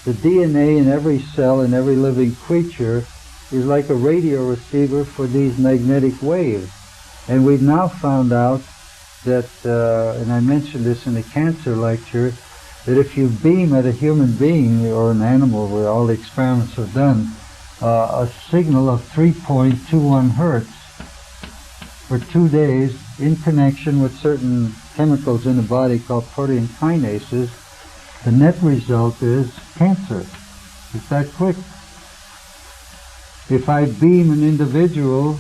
Speaker 1: the DNA in every cell, in every living creature, is like a radio receiver for these magnetic waves. And we've now found out that, and I mentioned this in the cancer lecture, that if you beam at a human being or an animal where all the experiments are done, a signal of 3.21 hertz for 2 days in connection with certain chemicals in the body called protein kinases, the net result is cancer. It's that quick. If I beam an individual,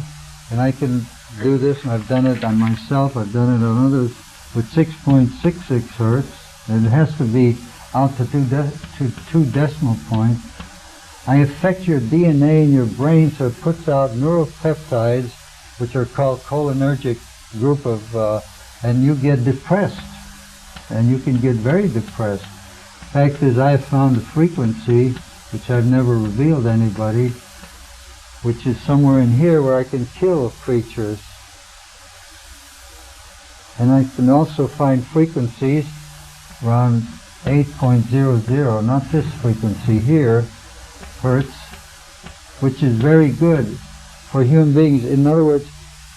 Speaker 1: and I can do this, and I've done it on myself, I've done it on others, with 6.66 hertz, and it has to be out to two decimal points. I affect your DNA in your brain so it puts out neuropeptides, which are called cholinergic group of, and you get depressed, and you can get very depressed. Fact is, I have found a frequency, which I've never revealed to anybody, which is somewhere in here where I can kill creatures. And I can also find frequencies around 8.00, not this frequency here, hertz, which is very good for human beings. In other words,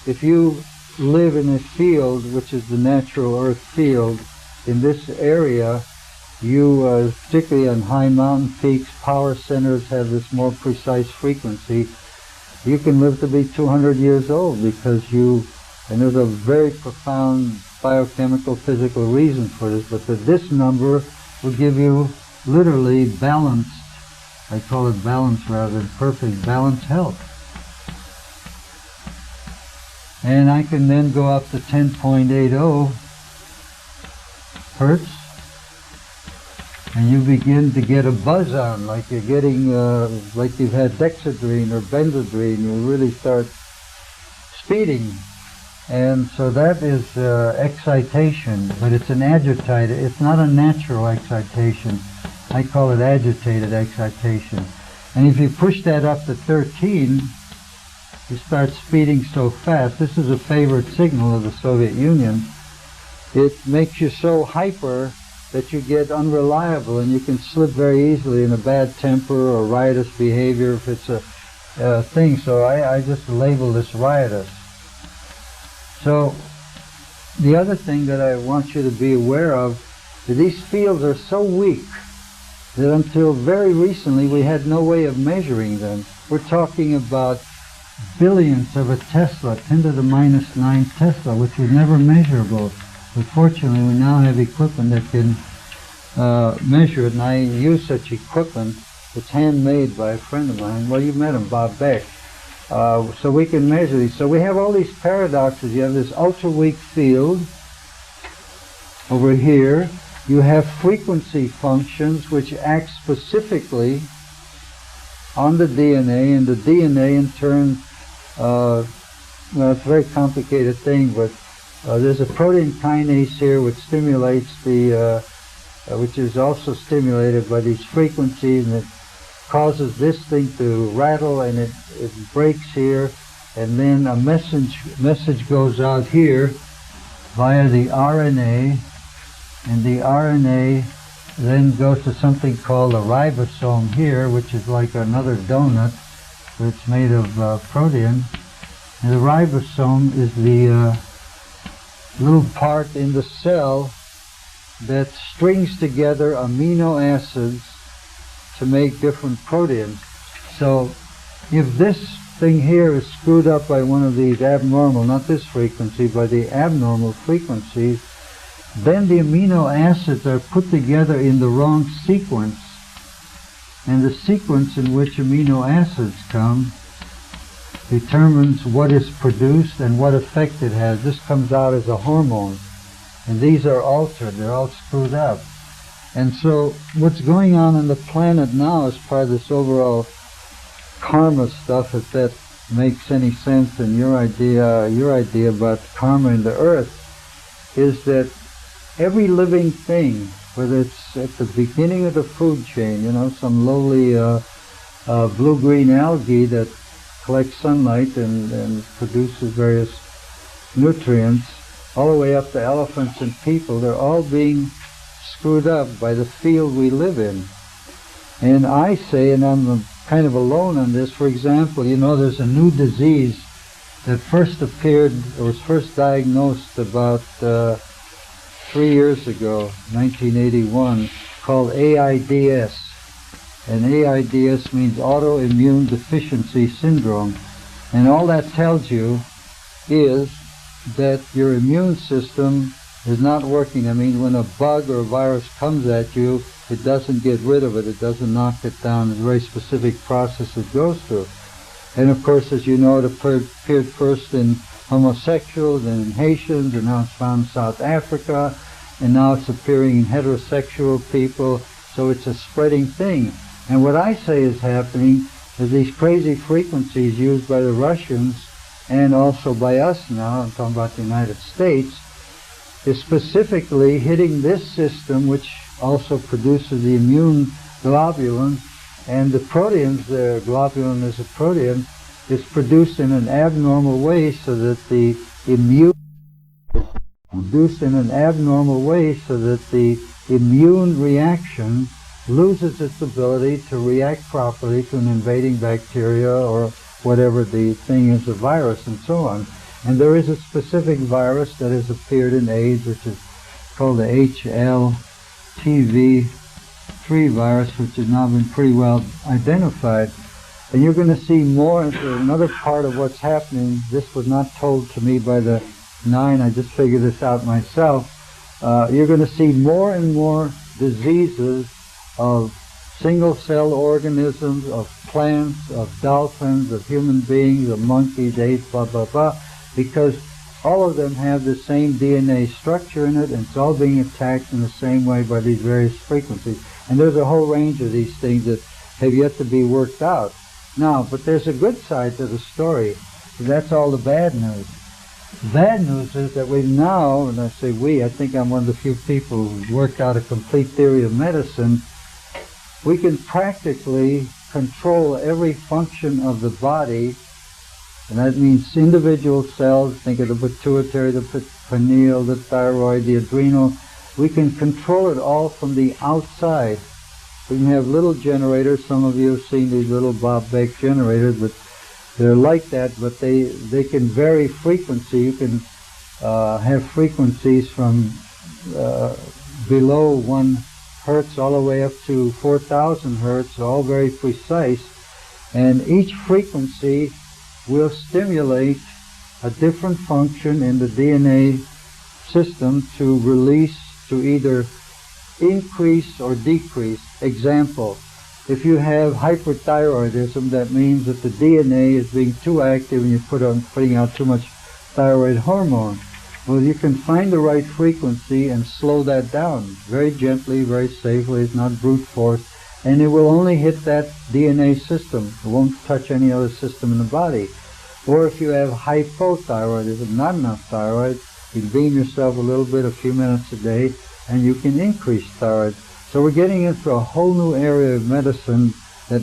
Speaker 1: if you live in a field, which is the natural earth field, in this area, you, particularly on high mountain peaks, power centers have this more precise frequency. You can live to be 200 years old because and there's a very profound biochemical, physical reason for this, but this number will give you literally balanced, I call it balanced rather than perfect, balanced health. And I can then go up to 10.80 hertz, and you begin to get a buzz on, like you're getting, like you've had dexedrine or benzedrine, you really start speeding. And so that is excitation, but it's an agitated, it's not a natural excitation. I call it agitated excitation. And if you push that up to 13, you start speeding so fast. This is a favorite signal of the Soviet Union. It makes you so hyper that you get unreliable and you can slip very easily in a bad temper or riotous behavior if it's a thing. So I just label this riotous. So the other thing that I want you to be aware of is these fields are so weak that until very recently we had no way of measuring them. We're talking about billionths of a Tesla, 10 to the minus 9 Tesla, which was never measurable. But fortunately, we now have equipment that can measure it, and I use such equipment. It's handmade by a friend of mine. Well, you met him, Bob Beck. So we can measure these. So we have all these paradoxes. You have this ultra-weak field over here. You have frequency functions which act specifically on the DNA, and the DNA in turn, well, it's a very complicated thing, but there's a protein kinase here which stimulates the, which is also stimulated by these frequencies, and it causes this thing to rattle, and it breaks here, and then a message goes out here via the RNA, and the RNA then goes to something called a ribosome here, which is like another donut, but it's made of protein. And the ribosome is the little part in the cell that strings together amino acids to make different proteins. So if this thing here is screwed up by one of these abnormal, not this frequency, but the abnormal frequencies, then the amino acids are put together in the wrong sequence. And the sequence in which amino acids come determines what is produced and what effect it has. This comes out as a hormone. And these are altered, they're all screwed up. And so what's going on the planet now as part of this overall karma stuff, if that makes any sense in your idea about karma in the earth, is that every living thing, whether it's at the beginning of the food chain, you know, some lowly blue-green algae that collects sunlight and produces various nutrients, all the way up to elephants and people, they're all being screwed up by the field we live in. And I say, and I'm kind of alone on this, for example, you know, there's a new disease that first appeared, or was first diagnosed about 3 years ago, 1981, called AIDS. And AIDS means autoimmune deficiency syndrome. And all that tells you is that your immune system is not working. I mean, when a bug or a virus comes at you, it doesn't get rid of it, it doesn't knock it down. It's a very specific process it goes through. And of course, as you know, it appeared first in homosexuals and in Haitians, and now it's found in South Africa, and now it's appearing in heterosexual people, so it's a spreading thing. And what I say is happening is these crazy frequencies used by the Russians and also by us now, I'm talking about the United States, is specifically hitting this system, which also produces the immune globulin, and the proteins, the globulin is a protein, is produced in an abnormal way so that the immune reaction loses its ability to react properly to an invading bacteria or whatever the thing is, a virus and so on. And there is a specific virus that has appeared in AIDS, which is called the HLTV3 virus, which has now been pretty well identified. And you're going to see more into another part of what's happening. This was not told to me by the 9, I just figured this out myself. You're going to see more and more diseases of single-cell organisms, of plants, of dolphins, of human beings, of monkeys, apes, blah, blah, blah, because all of them have the same DNA structure in it, and it's all being attacked in the same way by these various frequencies. And there's a whole range of these things that have yet to be worked out. Now, but there's a good side to the story. That's all the bad news. The bad news is that we now, and I say we, I think I'm one of the few people who worked out a complete theory of medicine, we can practically control every function of the body, and that means individual cells. Think of the pituitary, the pineal, the thyroid, the adrenal. We can control it all from the outside. We can have little generators. Some of you have seen these little Bob Beck generators, but they're like that, but they can vary frequency. You can have frequencies from below 1 hertz all the way up to 4,000 hertz, all very precise. And each frequency will stimulate a different function in the DNA system to release, to either increase or decrease. Example, if you have hyperthyroidism, that means that the DNA is being too active and you're putting out too much thyroid hormone. Well, you can find the right frequency and slow that down very gently, very safely. It's not brute force, and it will only hit that DNA system. It won't touch any other system in the body. Or if you have hypothyroidism, not enough thyroid, you beam yourself a little bit, a few minutes a day, and you can increase thyroid. So we're getting into a whole new area of medicine that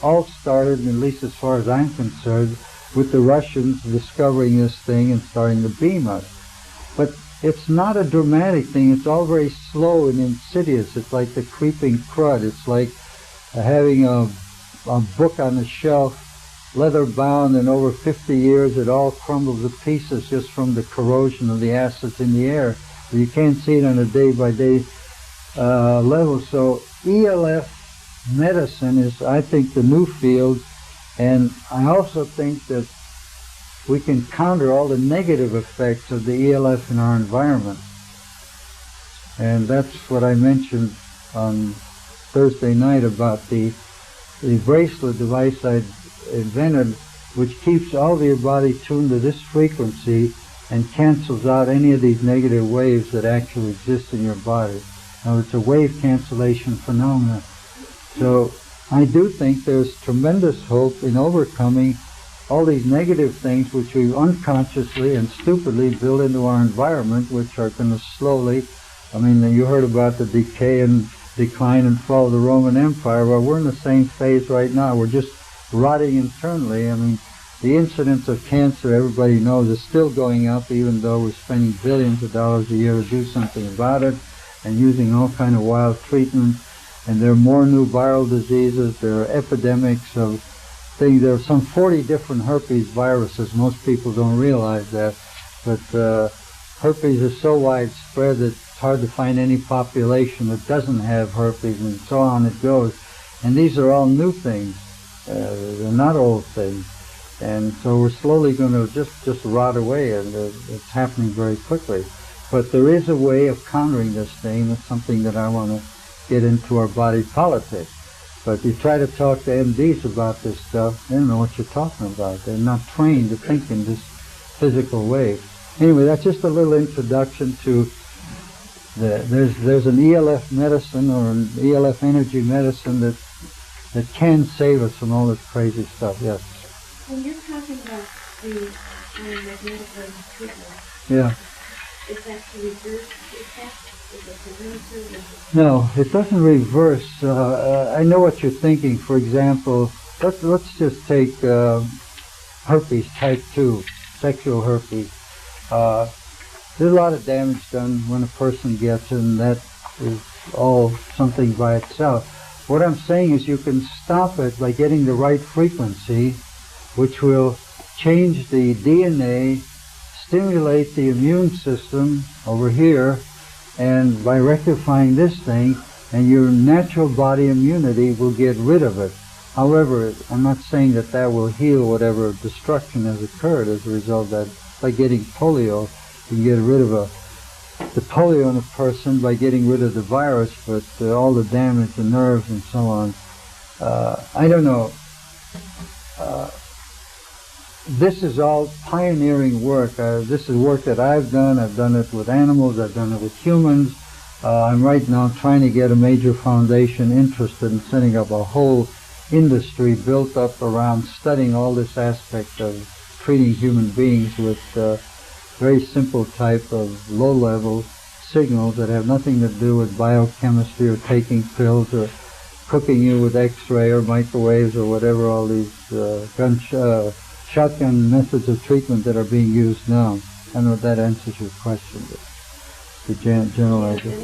Speaker 1: all started, at least as far as I'm concerned, with the Russians discovering this thing and starting to beam us. But it's not a dramatic thing. It's all very slow and insidious. It's like the creeping crud. It's like having a book on the shelf, leather bound, and over 50 years it all crumbles to pieces just from the corrosion of the acids in the air. You can't see it on a day-by-day level. So ELF medicine is, I think, the new field And I also think that we can counter all the negative effects of the ELF in our environment. And that's what I mentioned on Thursday night about the bracelet device I invented, which keeps all of your body tuned to this frequency and cancels out any of these negative waves that actually exist in your body. Now, it's a wave cancellation phenomenon. So I do think there's tremendous hope in overcoming all these negative things which we unconsciously and stupidly build into our environment, which are going to slowly, I mean, you heard about the decay and decline and fall of the Roman Empire. Well, we're in the same phase right now. We're just rotting internally. I mean, the incidence of cancer, everybody knows, is still going up, even though we're spending billions of dollars a year to do something about it and using all kind of wild treatments. And there are more new viral diseases. There are epidemics of things. There are some 40 different herpes viruses. Most people don't realize that. But herpes is so widespread that it's hard to find any population that doesn't have herpes, and so on it goes. And these are all new things. They're not old things. And so we're slowly going to just rot away, and it's happening very quickly. But there is a way of countering this thing. It's something that I want to get into our body politic. But you try to talk to MDs about this stuff, they don't know what you're talking about. They're not trained to think in this physical way. Anyway, that's just a little introduction to there's an ELF medicine or an ELF energy medicine that can save us from all this crazy stuff. Yes.
Speaker 6: When you're talking about the magnetic treatment,
Speaker 1: yeah.
Speaker 6: Is that to reverse the effect? Is it preventive?
Speaker 1: No, it doesn't reverse. I know what you're thinking. For example, let's just take herpes type 2, sexual herpes. There's a lot of damage done when a person gets it, and that is all something by itself. What I'm saying is you can stop it by getting the right frequency, which will change the DNA, stimulate the immune system over here, and by rectifying this thing, and your natural body immunity will get rid of it. However, I'm not saying that will heal whatever destruction has occurred as a result of that. By getting polio, you can get rid of the polio in a person by getting rid of the virus, but all the damage, the nerves and so on. I don't know. This is all pioneering work. This is work that I've done. I've done it with animals. I've done it with humans. I'm right now trying to get a major foundation interested in setting up a whole industry built up around studying all this aspect of treating human beings with very simple type of low-level signals that have nothing to do with biochemistry or taking pills or cooking you with X-ray or microwaves or whatever all these shotgun methods of treatment that are being used now. I don't know if that answers your question, but the general idea.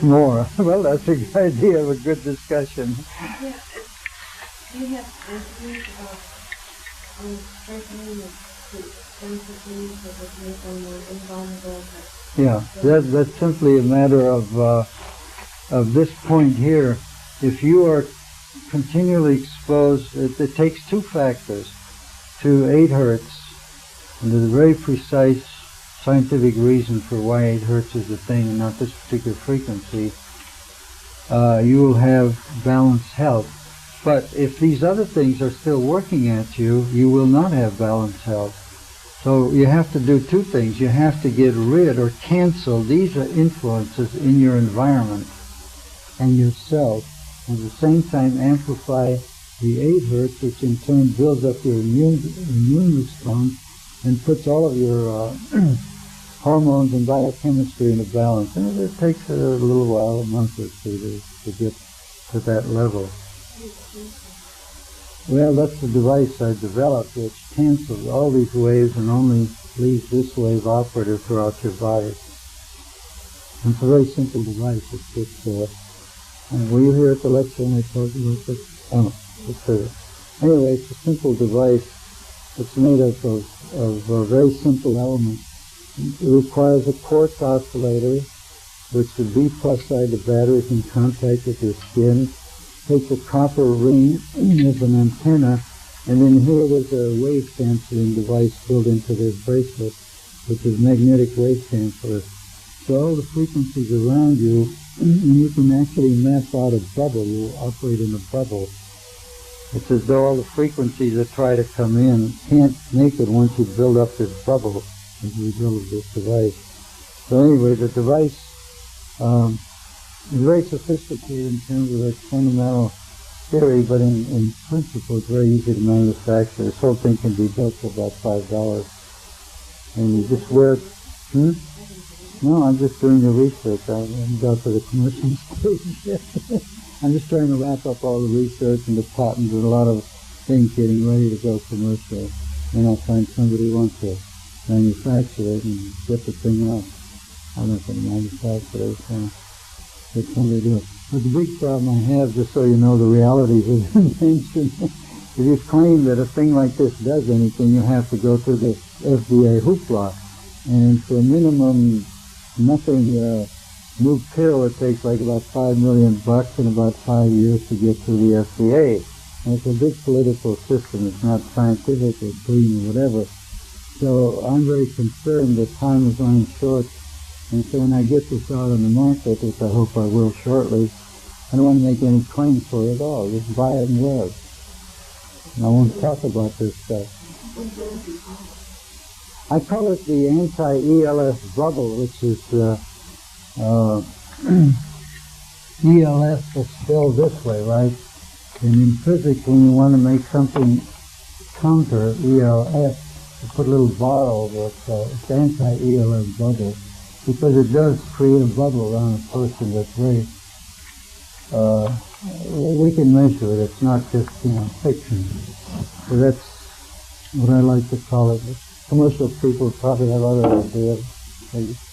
Speaker 1: More. Well, that's a good idea of a good discussion.
Speaker 6: Yeah. Do you have answers about strengthening the sensitivity so that make them more invulnerable?
Speaker 1: Yeah, that's simply a matter of this point here. If you are continually exposed, it takes two factors to 8 hertz, and there's a very precise scientific reason for why 8 hertz is the thing and not this particular frequency. You will have balanced health. But if these other things are still working at you, you will not have balanced health. So you have to do two things. You have to get rid or cancel these influences in your environment and yourself. At the same time amplify the 8 hertz, which in turn builds up your immune response and puts all of your hormones and biochemistry into balance. And it takes a little while, a month or two, to get to that level. Well, that's the device I developed, which cancels all these waves and only leaves this wave operative throughout your body. And it's a very simple device. It's just, were you here at the lecture when I told you about this? Oh, it's anyway, it's a simple device. It's made up of very simple elements. It requires a quartz oscillator, which the B+ side of the battery is in contact with your skin, takes a copper ring as an antenna, and then here there's a wave canceling device built into this bracelet, which is magnetic wave canceller. So all the frequencies around you, you can actually map out a bubble. You operate in a bubble. It's as though all the frequencies that try to come in can't make it once you build up this bubble as a result of this device. So anyway, the device is very sophisticated in terms of its fundamental theory, but in principle it's very easy to manufacture. This whole thing can be built for about $5. And you just wear it. No, I'm just doing the research. I haven't got to the commercial stage yet. I'm just trying to wrap up all the research and the patents and a lot of things getting ready to go commercial. And I'll find somebody who wants to manufacture it and get the thing out. I'm not going to manufacture it, so let somebody do it. But the big problem I have, just so you know the realities of invention, if you claim that a thing like this does anything, you have to go through the FDA hoopla. And for minimum nothing new pill, it takes like about $5 million and about 5 years to get through the FDA. And it's a big political system. It's not scientific or clean or whatever. So I'm very concerned that time is running short. And so when I get this out on the market, which I hope I will shortly, I don't want to make any claims for it at all. Just buy it and wear it. And I won't talk about this stuff. I call it the anti-ELF bubble, which is ELF is spelled this way, right? And in physics, when you want to make something counter ELF, you put a little bar over it, so it's anti-ELF bubble, because it does create a bubble around a person that's very, we can measure it, it's not just, fiction. So that's what I like to call it. Commercial people probably have other ideas.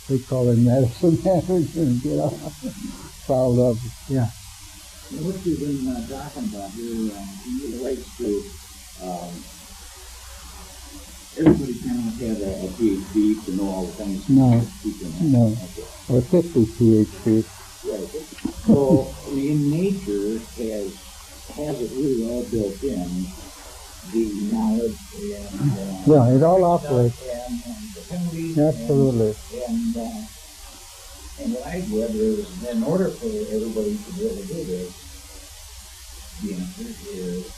Speaker 1: They call it medicine average and get all fouled up. Yeah.
Speaker 7: What you've been talking about here relates to everybody cannot have a PhD to know all the things.
Speaker 1: No. Okay. Or 50 PhDs.
Speaker 7: Right. So, nature has it really all built in. The knowledge and
Speaker 1: yeah, it all operates.
Speaker 7: And the penalties.
Speaker 1: Absolutely.
Speaker 7: And what I read is, in order for everybody to be able to do this, the answer is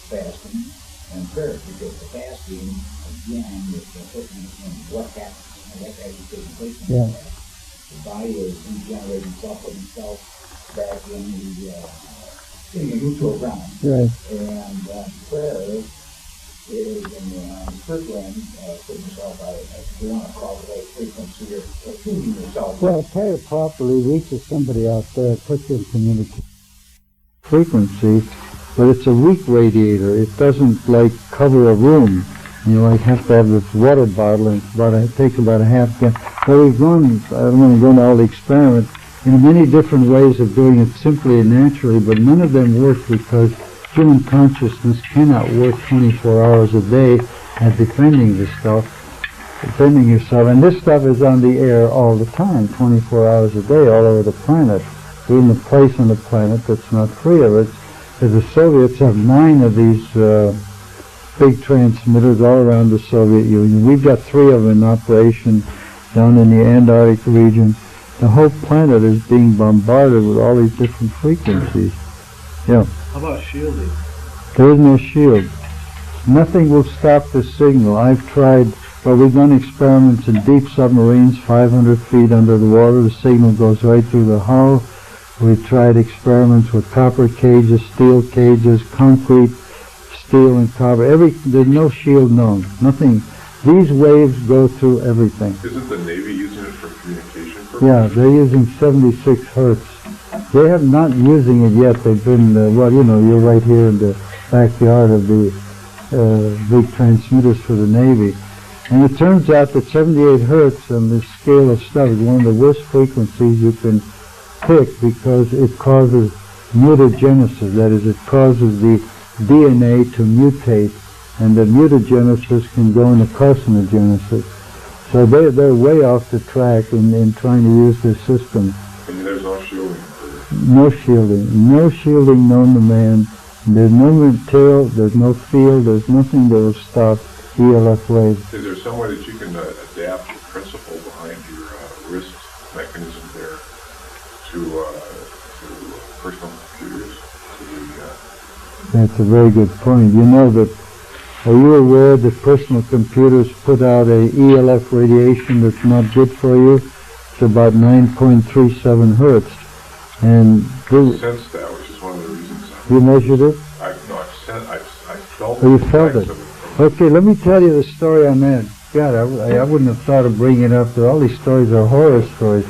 Speaker 7: fasting and prayer, because the fasting, again, is putting in what happens and what actually taking place in the past. The body is regenerating itself, putting itself back in the neutral ground.
Speaker 1: Right.
Speaker 7: And prayer is in the spiritual end, putting yourself out, if you want to call it a frequency, or tuning yourself.
Speaker 1: Well, prayer properly reaches somebody out there, puts you in communication. Frequency, but it's a weak radiator. It doesn't cover a room. You have to have this water bottle, and it takes about a half gallon. Well, we've gone, I don't want to go into all the experiments, many different ways of doing it simply and naturally, but none of them work because human consciousness cannot work 24 hours a day at defending this stuff, defending yourself. And this stuff is on the air all the time, 24 hours a day, all over the planet. We're in a place on the planet that's not free of it. Because the Soviets have 9 of these big transmitters all around the Soviet Union. We've got 3 of them in operation down in the Antarctic region. The whole planet is being bombarded with all these different frequencies. Yeah.
Speaker 8: How about shielding?
Speaker 1: There is no shield. Nothing will stop the signal. I've tried, we've done experiments in deep submarines, 500 feet under the water. The signal goes right through the hull. We've tried experiments with copper cages, steel cages, concrete, steel and copper. There's no shield known. Nothing. These waves go through everything.
Speaker 2: Isn't the Navy using it for communication purposes?
Speaker 1: Yeah, they're using 76 hertz. They have not using it yet. They've been, you're right here in the backyard of the big transmitters for the Navy. And it turns out that 78 hertz on this scale of stuff is one of the worst frequencies you can pick because it causes mutagenesis. That is, it causes the DNA to mutate, and the mutagenesis can go into carcinogenesis. So they're way off the track in trying to use this system.
Speaker 2: I mean, there's no shielding for this.
Speaker 1: no shielding known to man. There's no material, there's no field, there's nothing that will stop ELF waves.
Speaker 2: Is there some way that you can adapt the principle behind your risk mechanism there to personal computers?
Speaker 1: That's a very good point. You know that, are you aware that personal computers put out a ELF radiation that's not good for you? It's about 9.37 hertz. And
Speaker 2: I sensed that, which is one of the reasons.
Speaker 1: You measured it?
Speaker 2: I felt
Speaker 1: Oh, you felt it. Okay, let me tell you the story on that. God, I wouldn't have thought of bringing it up. All these stories are horror stories.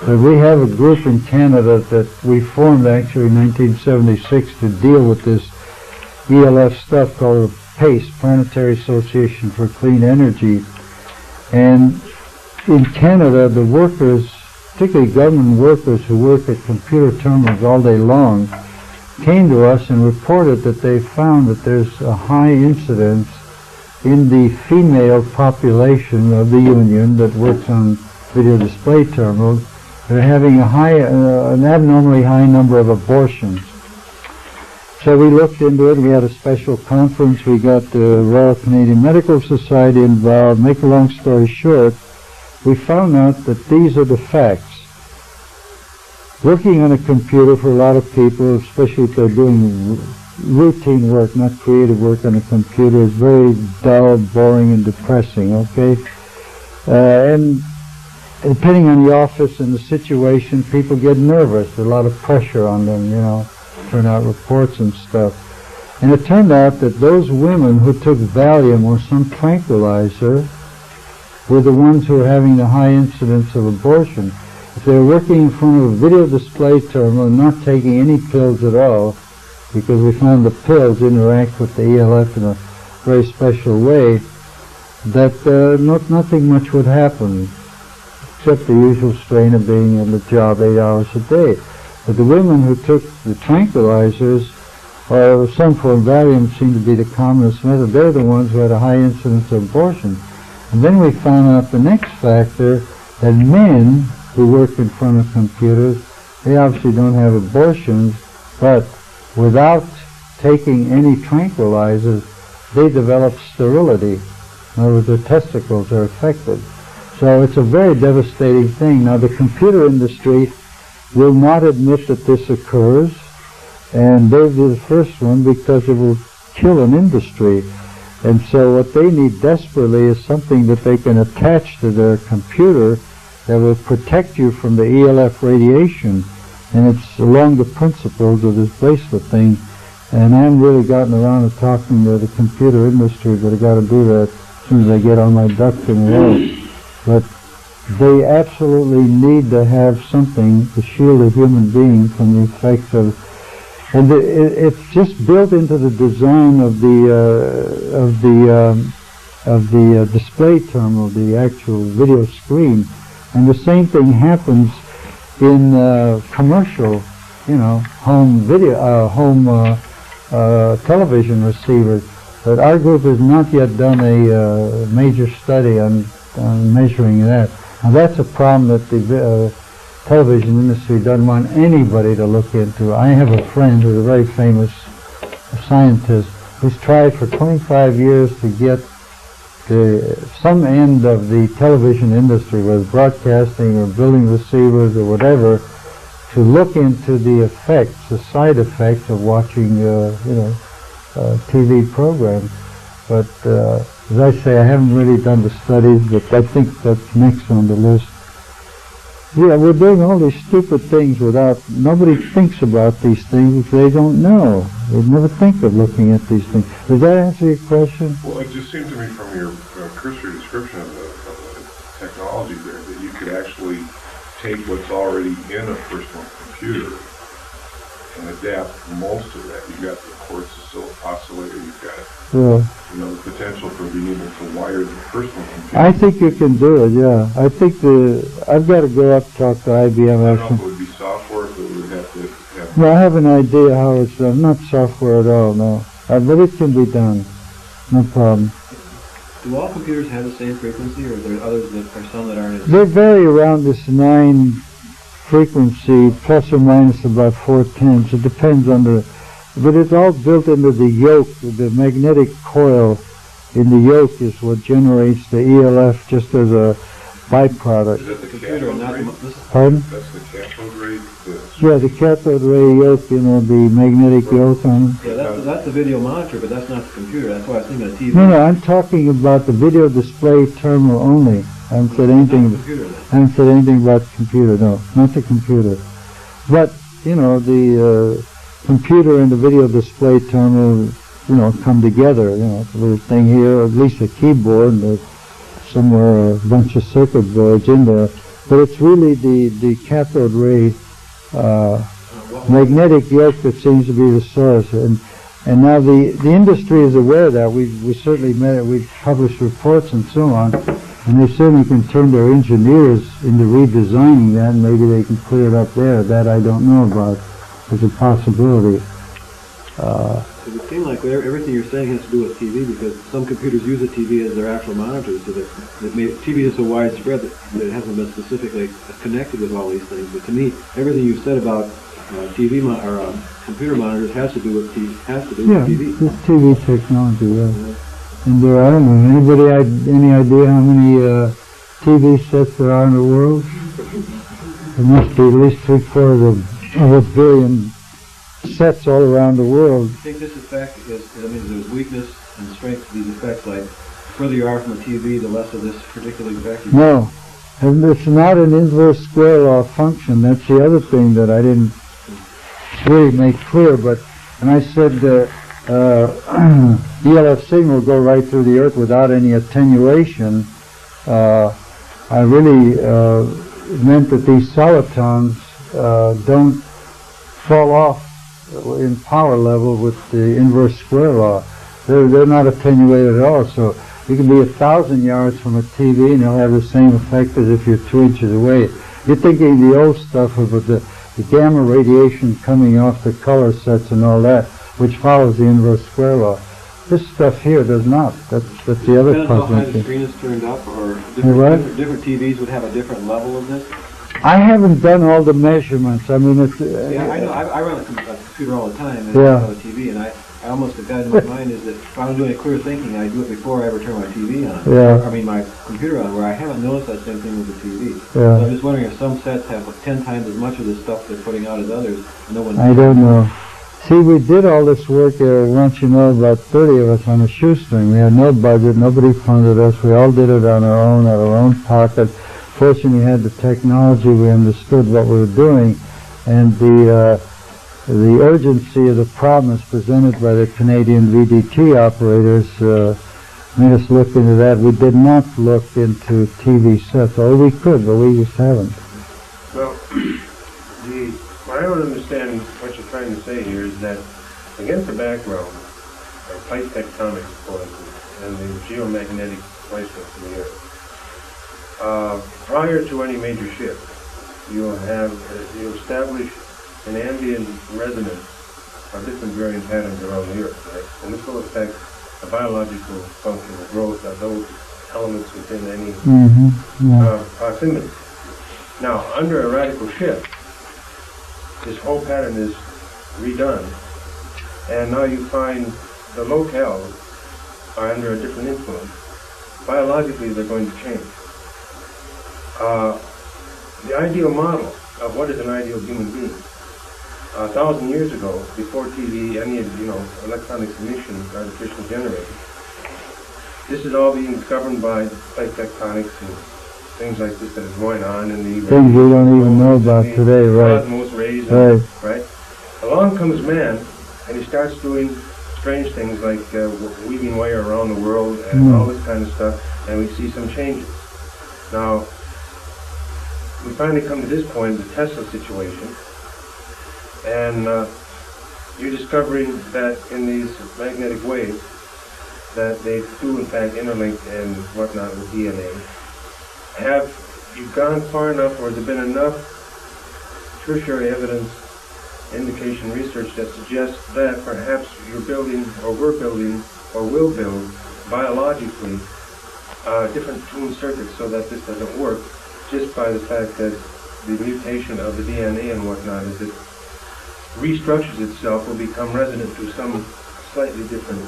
Speaker 1: But we have a group in Canada that we formed actually in 1976 to deal with this ELF stuff called PACE, Planetary Association for Clean Energy. And in Canada, the workers, particularly government workers who work at computer terminals all day long, came to us and reported that they found that there's a high incidence in the female population of the union that works on video display terminals. They're having an abnormally high number of abortions. So we looked into it. We had a special conference. We got the Royal Canadian Medical Society involved. Make a long story short, we found out that these are the facts. Working on a computer for a lot of people, especially if they're doing routine work, not creative work on a computer, is very dull, boring, and depressing, okay? And depending on the office and the situation, people get nervous. There's a lot of pressure on them, you know, turn out reports and stuff. And it turned out that those women who took Valium or some tranquilizer were the ones who were having the high incidence of abortion. If they were working in front of a video display terminal and not taking any pills at all, because we found the pills interact with the ELF in a very special way, that nothing much would happen, except the usual strain of being on the job 8 hours a day. But the women who took the tranquilizers, or some form of Valium seemed to be the commonest method, they're the ones who had a high incidence of abortion. And then we found out the next factor, that men who work in front of computers, they obviously don't have abortions, but without taking any tranquilizers, they develop sterility. In other words, their testicles are affected. So it's a very devastating thing. Now, the computer industry will not admit that this occurs, and they'll be the first one because it will kill an industry. And so what they need desperately is something that they can attach to their computer that will protect you from the ELF radiation. And it's along the principles of this bracelet thing. And I haven't really gotten around to talking to the computer industry, but I got to do that as soon as I get all my ducks in a row. But they absolutely need to have something to shield a human being from the effects of, and it's just built into the design of the display terminal, the actual video screen. And the same thing happens in commercial, you know, home video, television receivers. But our group has not yet done a major study on measuring that. Now that's a problem that the television industry doesn't want anybody to look into. I have a friend who's a very famous scientist who's tried for 25 years to get some end of the television industry, whether broadcasting or building receivers or whatever, to look into the effects, the side effects of watching, TV programs. But as I say, I haven't really done the studies, but I think that's next on the list. Yeah, we're doing all these stupid things without, nobody thinks about these things because they don't know. They never think of looking at these things. Does that answer your question?
Speaker 2: Well, it just seemed to me from your cursory description of the technology there that you could actually take what's already in a personal computer and adapt most of that. You've got the quartz oscillator, you've got the potential for being able to wire the personal computer.
Speaker 1: I think you can do it, yeah. I think I've got to go up and talk to IBM.
Speaker 2: I don't know if it would be software, if it would have to have...
Speaker 1: No, I have an idea how it's done. Not software at all, no. But it can be done. No problem.
Speaker 3: Do all computers have the same frequency, or are there others that are some that aren't as...
Speaker 1: They vary around this 9 frequency plus or minus about 4/10. It depends on the, but it's all built into the yoke. The magnetic coil in the yoke is what generates the ELF just as a byproduct.
Speaker 2: Is that the computer and not the...
Speaker 1: Pardon?
Speaker 2: That's the cathode ray?
Speaker 1: Yeah, the cathode ray yoke, you know, the magnetic yoke on it.
Speaker 3: Yeah, that's the video monitor, but that's not the computer. That's why I was thinking of TV.
Speaker 1: No, I'm talking about the video display terminal only. I haven't said anything. I haven't said anything about the computer. No, not the computer. But you know, the computer and the video display terminal, you know, come together. You know, the little thing here, at least a keyboard, and there's somewhere a bunch of circuit boards in there. But it's really the cathode ray magnetic yoke that seems to be the source. And now the industry is aware of that. We certainly met it. We've published reports and so on. And they certainly can turn their engineers into redesigning that, and maybe they can put it up there. That I don't know about as a possibility.
Speaker 8: It would seem like everything you're saying has to do with TV, because some computers use a TV as their actual monitor, so that TV is so widespread that it hasn't been specifically connected with all these things. But to me, everything you've said about computer monitors has to do with TV.
Speaker 1: It's TV technology, yeah. And there, I don't know, anybody had any idea how many TV sets there are in the world? There must be at least 3/4 of a billion sets all around the world.
Speaker 8: I think this effect there's weakness and strength to these effects, like the further you are from a TV, the less of this particular effect.
Speaker 1: No, and it's not an inverse square law function. That's the other thing that I didn't really make clear, but, and I said ELF signal will go right through the Earth without any attenuation. I really meant that these solitons don't fall off in power level with the inverse square law. They're not attenuated at all. So you can be 1,000 yards from a TV and it'll have the same effect as if you're 2 inches away. You're thinking the old stuff about the gamma radiation coming off the color sets and all that, which follows the inverse square law. This stuff here does not. That's the other puzzling
Speaker 8: thing. The screen is turned up, or different TVs would have a different level of this?
Speaker 1: I haven't done all the measurements. I mean, it's...
Speaker 8: yeah, I know. I run a computer all the time, and
Speaker 1: yeah.
Speaker 8: I have a TV, and I almost have got in my mind is that if I'm doing a clear thinking, I do it before I ever turn my TV on.
Speaker 1: Yeah.
Speaker 8: I mean, my computer on, where I haven't noticed that same thing with the TV.
Speaker 1: Yeah.
Speaker 8: So I'm just wondering if some sets have 10 times as much of the stuff they're putting out as others. No one.
Speaker 1: I don't know. See, we did all this work, once you know, about 30 of us on a shoestring. We had no budget, nobody funded us. We all did it on our own, out of our own pocket. Fortunately, we had the technology, we understood what we were doing, and the urgency of the problems presented by the Canadian VDT operators made us look into that. We did not look into TV sets, or we could, but we just haven't.
Speaker 9: Well, what I don't understand what you're trying to say here is that against the background of plate tectonics, for instance, and the geomagnetic placement of the Earth, prior to any major shift, you establish an ambient resonance of different varying patterns around the Earth, right? And this will affect the biological function, the growth of those elements within any proximity. Now, under a radical shift, this whole pattern is redone, and now you find the locales are under a different influence. Biologically, they're going to change. The ideal model of what is an ideal human being, 1,000 years ago, before TV, any electronic emission, artificially generated, this is all being governed by plate tectonics and things like this that is going on in the
Speaker 1: things we don't even know about today, right?
Speaker 9: Cosmos rays, right? Along comes man, and he starts doing strange things like weaving wire around the world and all this kind of stuff, and we see some changes. Now, we finally come to this point, the Tesla situation, and you're discovering that in these magnetic waves, that they do in fact interlink and whatnot with DNA. Have you gone far enough, or has there been enough tertiary evidence, indication research that suggests that perhaps you're building, or we're building, or will build biologically different tuned circuits so that this doesn't work, just by the fact that the mutation of the DNA and whatnot is it restructures itself, will become resident to some slightly different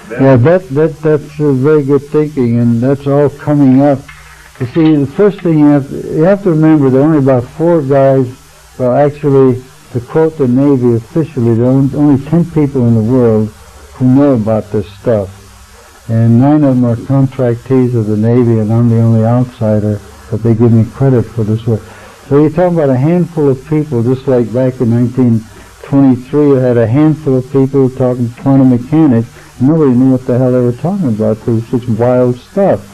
Speaker 1: Yeah,
Speaker 9: value.
Speaker 1: that's very good thinking, and that's all coming up. You see, the first thing you have to remember, there are only about 4 guys, well actually, to quote the Navy officially, there are only 10 people in the world who know about this stuff. And 9 of them are contractees of the Navy, and I'm the only outsider, but they give me credit for this work. So you're talking about a handful of people, just like back in 1923, you had a handful of people talking quantum mechanics, and nobody knew what the hell they were talking about, because it was such wild stuff.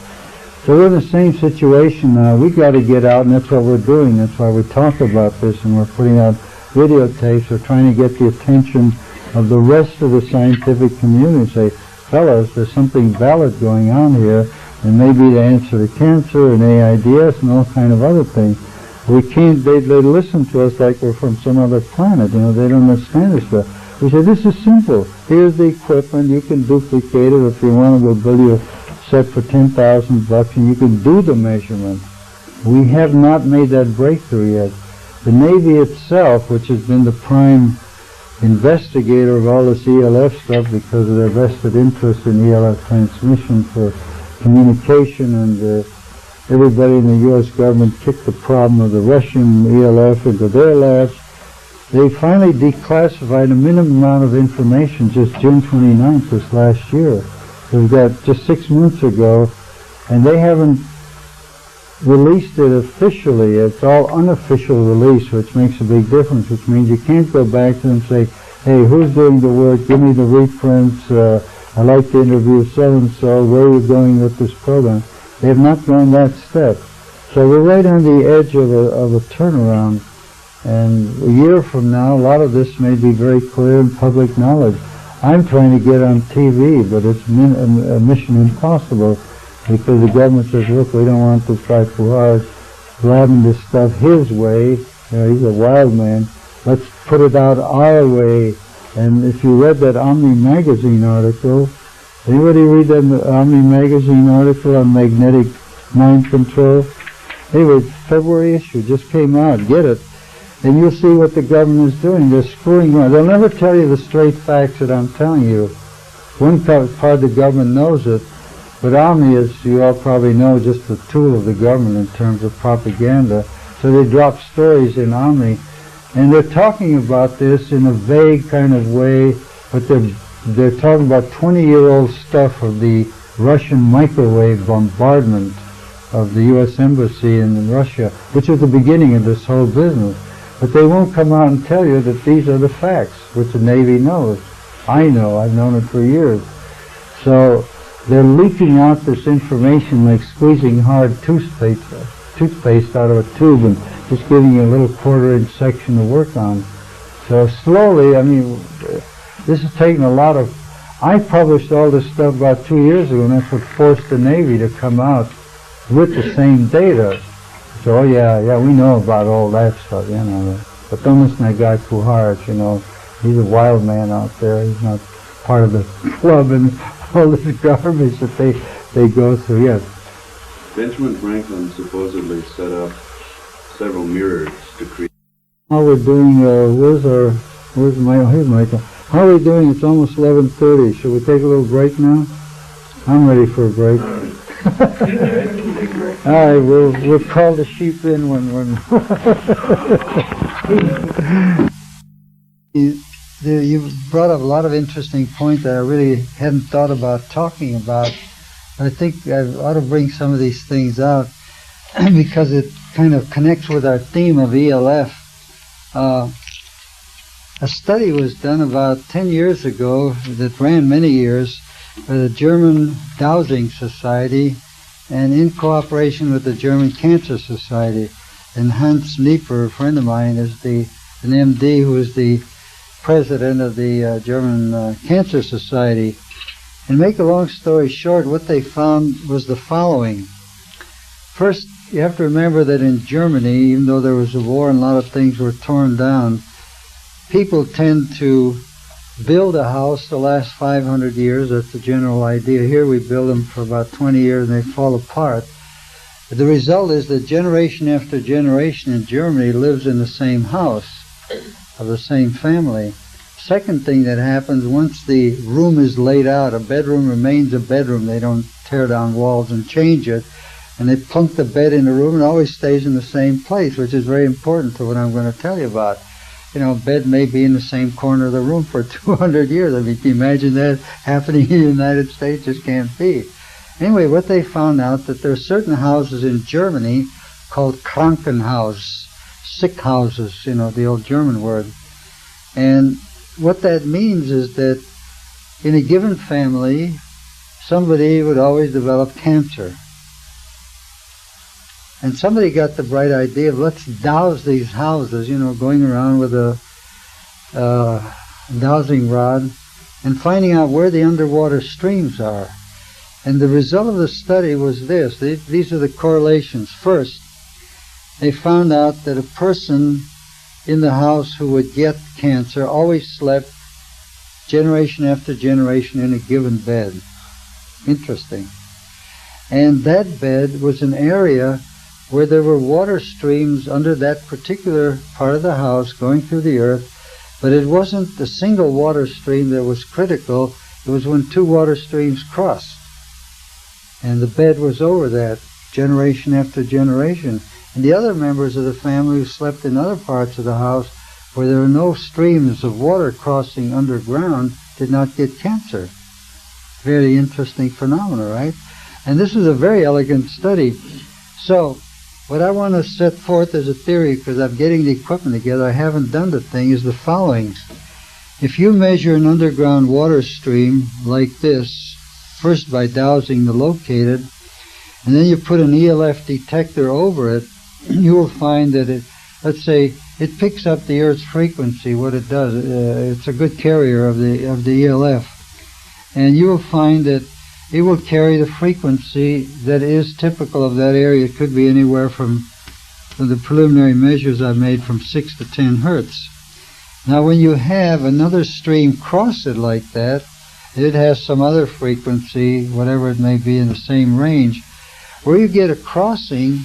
Speaker 1: So we're in the same situation now. We got to get out, and that's what we're doing. That's why we talk about this, and we're putting out videotapes. We're trying to get the attention of the rest of the scientific community. Say, fellas, there's something valid going on here, and maybe the answer to cancer and AIDS and all kind of other things. We can't. They listen to us like we're from some other planet. You know, they don't understand this stuff. We say, this is simple. Here's the equipment. You can duplicate it if you want to. We'll build you a set for $10,000, and you can do the measurement. We have not made that breakthrough yet. The Navy itself, which has been the prime investigator of all this ELF stuff because of their vested interest in ELF transmission for communication, and everybody in the U.S. government kicked the problem of the Russian ELF into their labs. They finally declassified a minimum amount of information just June 29th this last year. We've got just 6 months ago, and they haven't released it officially. It's all unofficial release, which makes a big difference, which means you can't go back to them and say, hey, who's doing the work? Give me the reprints. I'd like to interview so-and-so. Where are you going with this program? They have not gone that step. So we're right on the edge of a turnaround. And a year from now, a lot of this may be very clear in public knowledge. I'm trying to get on TV, but it's a mission impossible because the government says, look, we don't want this guy Puharich blabbing this stuff his way. You know, he's a wild man. Let's put it out our way. And if you read that Omni magazine article, anybody read that Omni magazine article on magnetic mind control? Anyway, February issue just came out. Get it. And you'll see what the government is doing. They're screwing around. They'll never tell you the straight facts that I'm telling you. One part of the government knows it, but Omni is, you all probably know, just a tool of the government in terms of propaganda. So they drop stories in Omni, and they're talking about this in a vague kind of way, but they're talking about 20-year-old stuff of the Russian microwave bombardment of the U.S. Embassy in Russia, which is the beginning of this whole business. But they won't come out and tell you that these are the facts, which the Navy knows. I know, I've known it for years. So they're leaking out this information like squeezing hard toothpaste out of a tube and just giving you a little quarter-inch section to work on. So slowly, I mean, this is taking a lot of... I published all this stuff about 2 years ago, and that's what forced the Navy to come out with the same data. So, oh yeah, we know about all that stuff, you know. But don't listen to that guy Puharich, you know. He's a wild man out there. He's not part of the club and all this garbage that they go through, yes.
Speaker 5: Benjamin Franklin supposedly set up several mirrors to create...
Speaker 1: How we're doing, here's Michael. How are we doing? It's almost 11:30. Should we take a little break now? I'm ready for a break. All right, we'll call the sheep in when you brought up a lot of interesting points that I really hadn't thought about talking about. I think I ought to bring some of these things out because it kind of connects with our theme of ELF. A study was done about 10 years ago that ran many years by the German Dowsing Society and in cooperation with the German Cancer Society. And Hans Nieper, a friend of mine, is an MD who is the president of the German Cancer Society. And make a long story short, what they found was the following. First, you have to remember that in Germany, even though there was a war and a lot of things were torn down, people tend to build a house to last 500 years. That's the general idea. Here we build them for about 20 years and they fall apart. The result is that generation after generation in Germany lives in the same house of the same family. Second thing that happens, once the room is laid out, a bedroom remains a bedroom. They don't tear down walls and change it. And they plunk the bed in the room and it always stays in the same place, which is very important to what I'm going to tell you about. You know, a bed may be in the same corner of the room for 200 years. I mean, can you imagine that happening in the United States? Just can't be. Anyway, what they found out that there are certain houses in Germany called Krankenhaus, sick houses, you know, the old German word. And what that means is that in a given family, somebody would always develop cancer. And somebody got the bright idea of let's douse these houses, you know, going around with a dowsing rod and finding out where the underwater streams are. And the result of the study was this. These are the correlations. First, they found out that a person in the house who would get cancer always slept generation after generation in a given bed. Interesting. And that bed was an area where there were water streams under that particular part of the house going through the earth, but it wasn't the single water stream that was critical. It was when two water streams crossed. And the bed was over that generation after generation. And the other members of the family who slept in other parts of the house where there were no streams of water crossing underground did not get cancer. Very interesting phenomena, right? And this is a very elegant study. So, what I want to set forth as a theory, because I'm getting the equipment together, I haven't done the thing, is the following. If you measure an underground water stream like this, first by dowsing the located, and then you put an ELF detector over it, you will find that it, let's say, it picks up the Earth's frequency, what it does. It's a good carrier of the ELF. And you will find that it will carry the frequency that is typical of that area. It could be anywhere from the preliminary measures I've made from 6 to 10 hertz. Now when you have another stream cross it like that, it has some other frequency, whatever it may be, in the same range. Where you get a crossing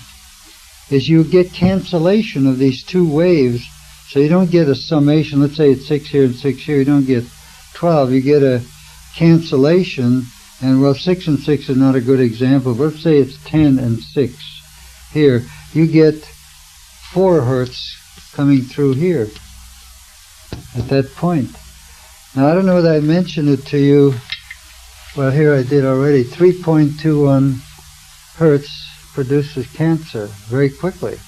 Speaker 1: is you get cancellation of these two waves, so you don't get a summation. Let's say it's 6 here and 6 here, you don't get 12, you get a cancellation. And well, 6 and 6 is not a good example, but let's say it's 10 and 6 here. You get 4 hertz coming through here at that point. Now, I don't know that I mentioned it to you. Well, here I did already. 3.21 hertz produces cancer very quickly.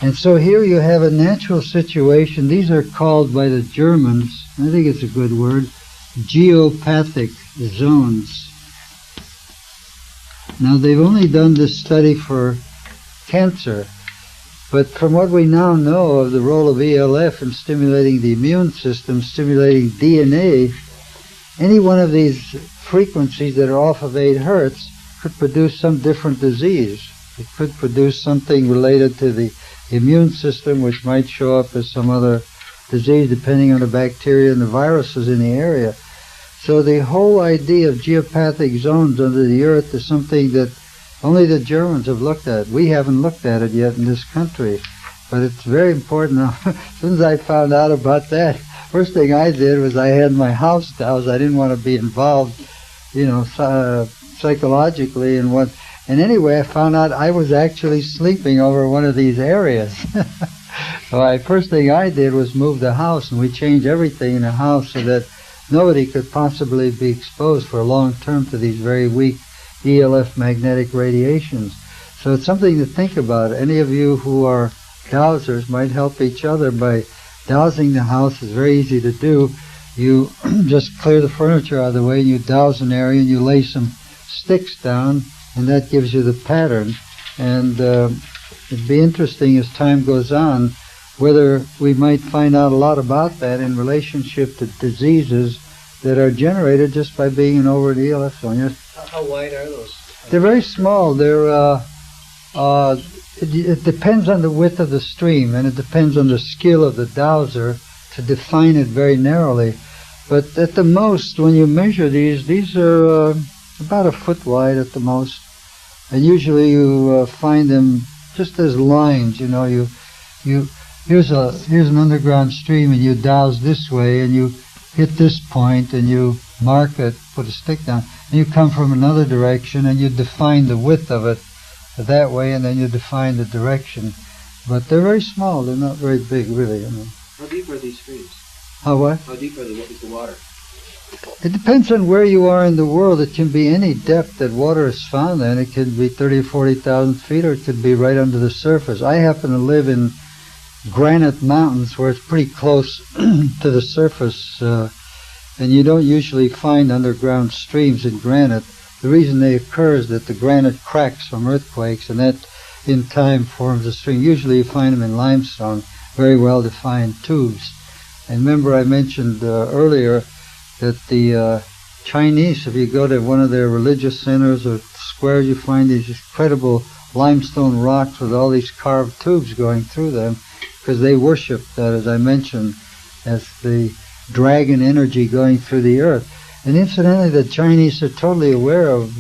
Speaker 1: And so here you have a natural situation. These are called by the Germans, I think it's a good word, geopathic zones. Now, they've only done this study for cancer, but from what we now know of the role of ELF in stimulating the immune system, stimulating DNA, any one of these frequencies that are off of 8 hertz could produce some different disease. It could produce something related to the immune system, which might show up as some other disease depending on the bacteria and the viruses in the area. So the whole idea of geopathic zones under the earth is something that only the Germans have looked at. We haven't looked at it yet in this country, but it's very important. As soon as I found out about that, first thing I did was I had my house doused. I didn't want to be involved, you know, psychologically in what. And anyway, I found out I was actually sleeping over one of these areas. So first thing I did was move the house, and we changed everything in the house so that nobody could possibly be exposed for a long term to these very weak ELF magnetic radiations. So it's something to think about. Any of you who are dowsers might help each other by dowsing the house. It's very easy to do. You just clear the furniture out of the way, and you douse an area, and you lay some sticks down, and that gives you the pattern. And it'd be interesting as time goes on whether we might find out a lot about that in relationship to diseases that are generated just by being over the ELF zone. Yes?
Speaker 8: How wide are those?
Speaker 1: They're very small. They're it depends on the width of the stream, and it depends on the skill of the dowser to define it very narrowly. But at the most, when you measure these are about a foot wide at the most. And usually you find them just as lines. Here's an underground stream, and you douse this way, and you hit this point, and you mark it, put a stick down, and you come from another direction, and you define the width of it that way, and then you define the direction. But they're very small. They're not very big, really.
Speaker 8: How deep are these streams?
Speaker 1: How what?
Speaker 8: How deep is the water?
Speaker 1: It depends on where you are in the world. It can be any depth that water is found in. It could be 30 or 40,000 feet, or it could be right under the surface. I happen to live in granite mountains where it's pretty close to the surface, and you don't usually find underground streams in granite. The reason they occur is that the granite cracks from earthquakes, and that in time forms a stream. Usually you find them in limestone, very well defined tubes. And remember I mentioned earlier that the Chinese, if you go to one of their religious centers or squares, you find these incredible limestone rocks with all these carved tubes going through them, because they worship that, as I mentioned, as the dragon energy going through the earth. And incidentally, the Chinese are totally aware of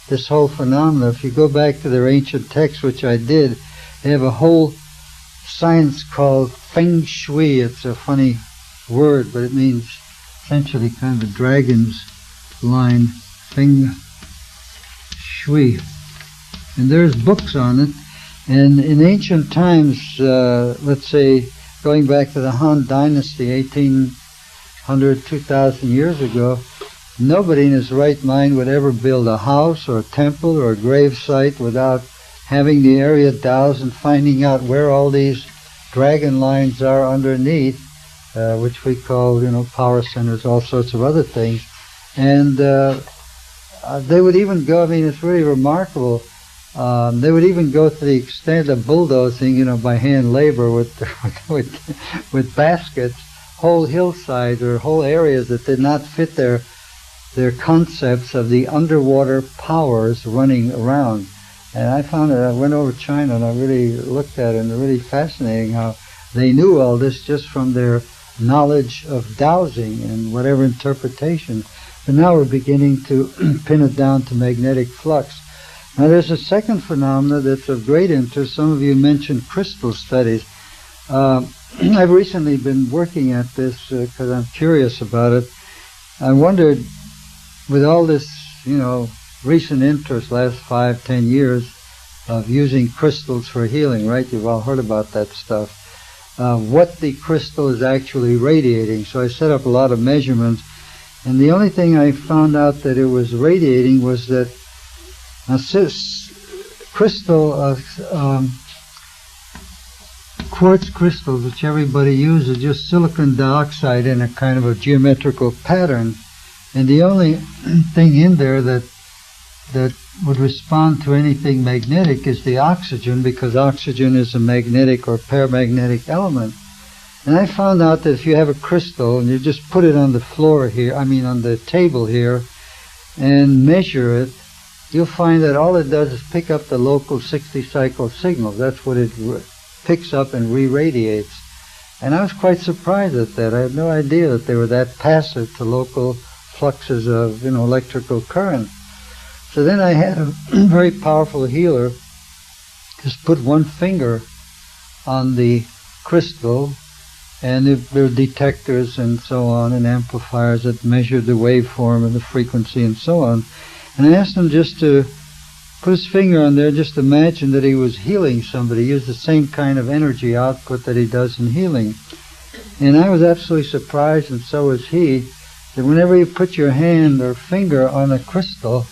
Speaker 1: this whole phenomenon. If you go back to their ancient texts, which I did, they have a whole science called Feng Shui. It's a funny word, but it means essentially kind of a dragon's line, Feng Shui. And there's books on it. And in ancient times, let's say going back to the Han Dynasty, 1800, 2,000 years ago, nobody in his right mind would ever build a house or a temple or a grave site without having the area doused and finding out where all these dragon lines are underneath, which we call, power centers, all sorts of other things. And they would even go, it's really remarkable, they would even go to the extent of bulldozing, by hand labor with baskets, whole hillsides or whole areas that did not fit their concepts of the underwater powers running around. And I found it, I went over to China and I really looked at it, and it's really fascinating how they knew all this just from their knowledge of dowsing and whatever interpretation. But now we're beginning to pin it down to magnetic flux. Now there's a second phenomena that's of great interest. Some of you mentioned crystal studies. I've recently been working at this because I'm curious about it. I wondered, with all this, recent interest, last 5-10 years, of using crystals for healing, right? You've all heard about that stuff. What the crystal is actually radiating. So I set up a lot of measurements, and the only thing I found out that it was radiating was that quartz crystals, which everybody uses, just silicon dioxide in a kind of a geometrical pattern. And the only thing in there that would respond to anything magnetic is the oxygen, because oxygen is a magnetic or paramagnetic element. And I found out that if you have a crystal and you just put it on the floor here, on the table here, and measure it, you'll find that all it does is pick up the local 60-cycle signals. That's what it picks up and re-radiates. And I was quite surprised at that. I had no idea that they were that passive to local fluxes of electrical current. So then I had a very powerful healer just put one finger on the crystal, and there were detectors and so on, and amplifiers that measured the waveform and the frequency and so on. And I asked him just to put his finger on there, just imagine that he was healing somebody, use the same kind of energy output that he does in healing. And I was absolutely surprised, and so was he, that whenever you put your hand or finger on a crystal,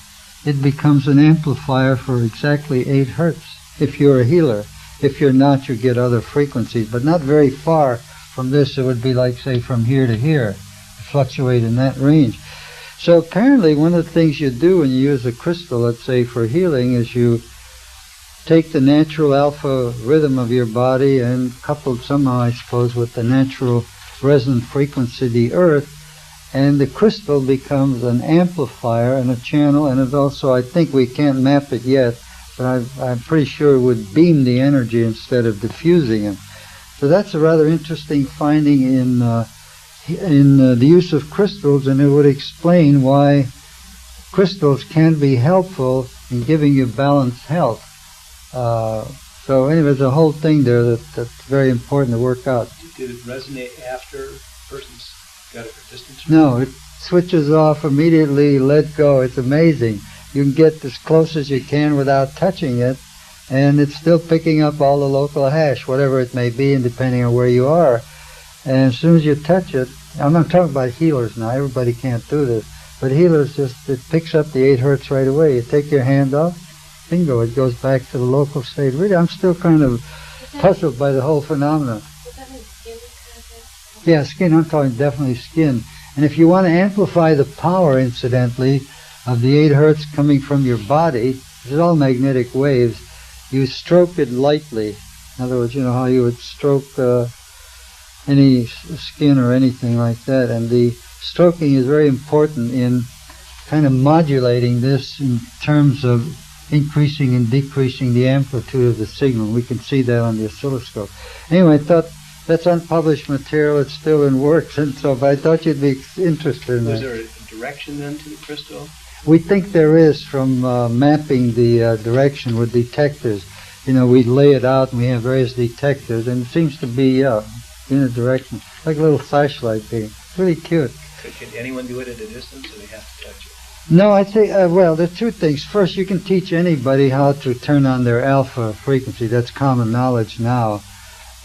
Speaker 1: it becomes an amplifier for exactly 8 hertz, if you're a healer. If you're not, you get other frequencies, but not very far from this. It would be like, say, from here to here, fluctuate in that range. So apparently one of the things you do when you use a crystal, let's say for healing, is you take the natural alpha rhythm of your body and coupled somehow, I suppose, with the natural resonant frequency of the earth, and the crystal becomes an amplifier and a channel, and it also, I think we can't map it yet, but I'm pretty sure it would beam the energy instead of diffusing it. So that's a rather interesting finding in the use of crystals, and it would explain why crystals can be helpful in giving you balanced health. So anyway, there's a whole thing there that's very important to work out.
Speaker 8: Did it resonate after a person's got it for distance?
Speaker 1: No, it switches off immediately, let go. It's amazing. You can get as close as you can without touching it, and it's still picking up all the local hash, whatever it may be, and depending on where you are. And as soon as you touch it, I'm not talking about healers now, everybody can't do this, but healers it picks up the 8 hertz right away. You take your hand off, bingo, it goes back to the local state. Really, I'm still kind of puzzled by the whole phenomenon.
Speaker 6: Does that mean skin contact?
Speaker 1: Yeah, skin, I'm talking definitely skin. And if you want to amplify the power, incidentally, of the 8 hertz coming from your body, it's all magnetic waves, you stroke it lightly. In other words, you know how you would stroke any skin or anything like that. And the stroking is very important in kind of modulating this in terms of increasing and decreasing the amplitude of the signal. We can see that on the oscilloscope. Anyway, I thought that's unpublished material. It's still in works, and so I thought you'd be interested in that.
Speaker 8: Was there a direction then to the crystal?
Speaker 1: We think there is from mapping the direction with detectors. You know, we lay it out and we have various detectors, and it seems to be in a direction, like a little flashlight thing. It's really cute.
Speaker 8: So can anyone do it at a distance, or they have to touch it?
Speaker 1: No, I'd say, well, there are two things. First, you can teach anybody how to turn on their alpha frequency. That's common knowledge now.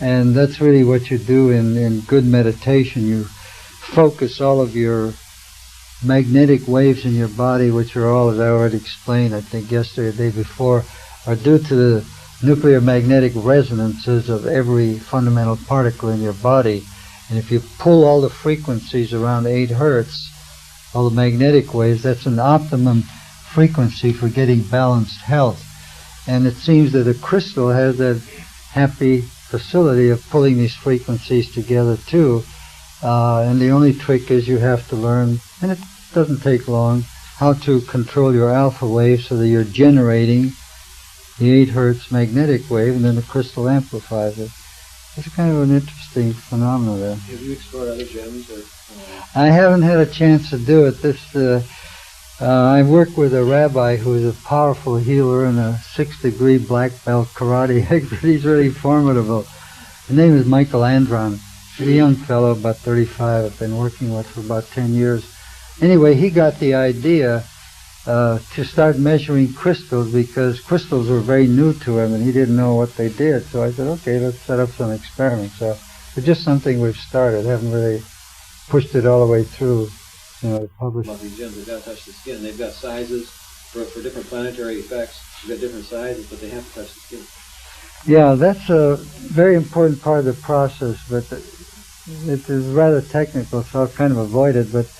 Speaker 1: And that's really what you do in good meditation. You focus all of your magnetic waves in your body, which are all, as I already explained, I think yesterday or the day before, are due to the nuclear magnetic resonances of every fundamental particle in your body. And if you pull all the frequencies around 8 hertz, all the magnetic waves, that's an optimum frequency for getting balanced health. And it seems that a crystal has that happy facility of pulling these frequencies together too. And the only trick is you have to learn, and it doesn't take long, how to control your alpha wave so that you're generating the 8 hertz magnetic wave, and then the crystal amplifies it. It's kind of an interesting phenomenon there.
Speaker 8: Have you explored other gems? Or,
Speaker 1: I haven't had a chance to do it. I work with a rabbi who is a powerful healer and a 6-degree black belt karate expert. He's really formidable. His name is Michael Andron. He's a young fellow, about 35, I've been working with for about 10 years. Anyway, he got the idea to start measuring crystals because crystals were very new to him and he didn't know what they did. So I said, okay, let's set up some experiments. So it's just something we've started. Haven't really pushed it all the way through, to publish.
Speaker 8: Well, these gems, they've got to touch the skin. They've got sizes for different planetary effects. They've got different sizes, but they have to touch the skin.
Speaker 1: Yeah, that's a very important part of the process, but it is rather technical, so I'll kind of avoid it. But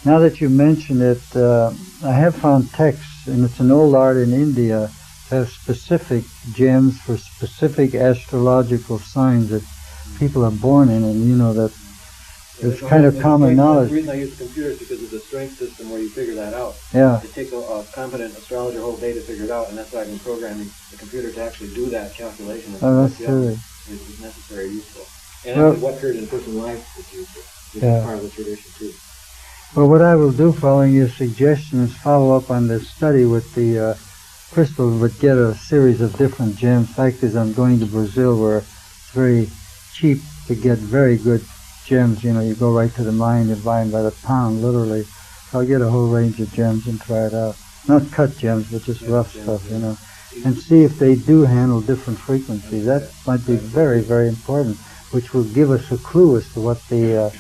Speaker 1: now that you mention it, I have found texts, and it's an old art in India, that have specific gems for specific astrological signs that people are born in, and you know that it's kind of common knowledge.
Speaker 8: The reason I use the computer is because of the strength system where you figure that out.
Speaker 1: Yeah.
Speaker 8: It takes a competent astrologer whole day to figure it out, and that's why I've been programming the computer to actually do that calculation.
Speaker 1: Oh, that's true.
Speaker 8: It's necessary and useful. And
Speaker 1: Well,
Speaker 8: actually what period in a person's life is useful. This
Speaker 1: Yeah.
Speaker 8: is part of the tradition too.
Speaker 1: Well, what I will do, following your suggestion, is follow up on this study with the crystals, but get a series of different gems. Fact is, I'm going to Brazil, where it's very cheap to get very good gems. You know, you go right to the mine and buy them by the pound, literally. So I'll get a whole range of gems and try it out. Not cut gems, but just rough stuff, and see if they do handle different frequencies. That might be very, very important, which will give us a clue as to what the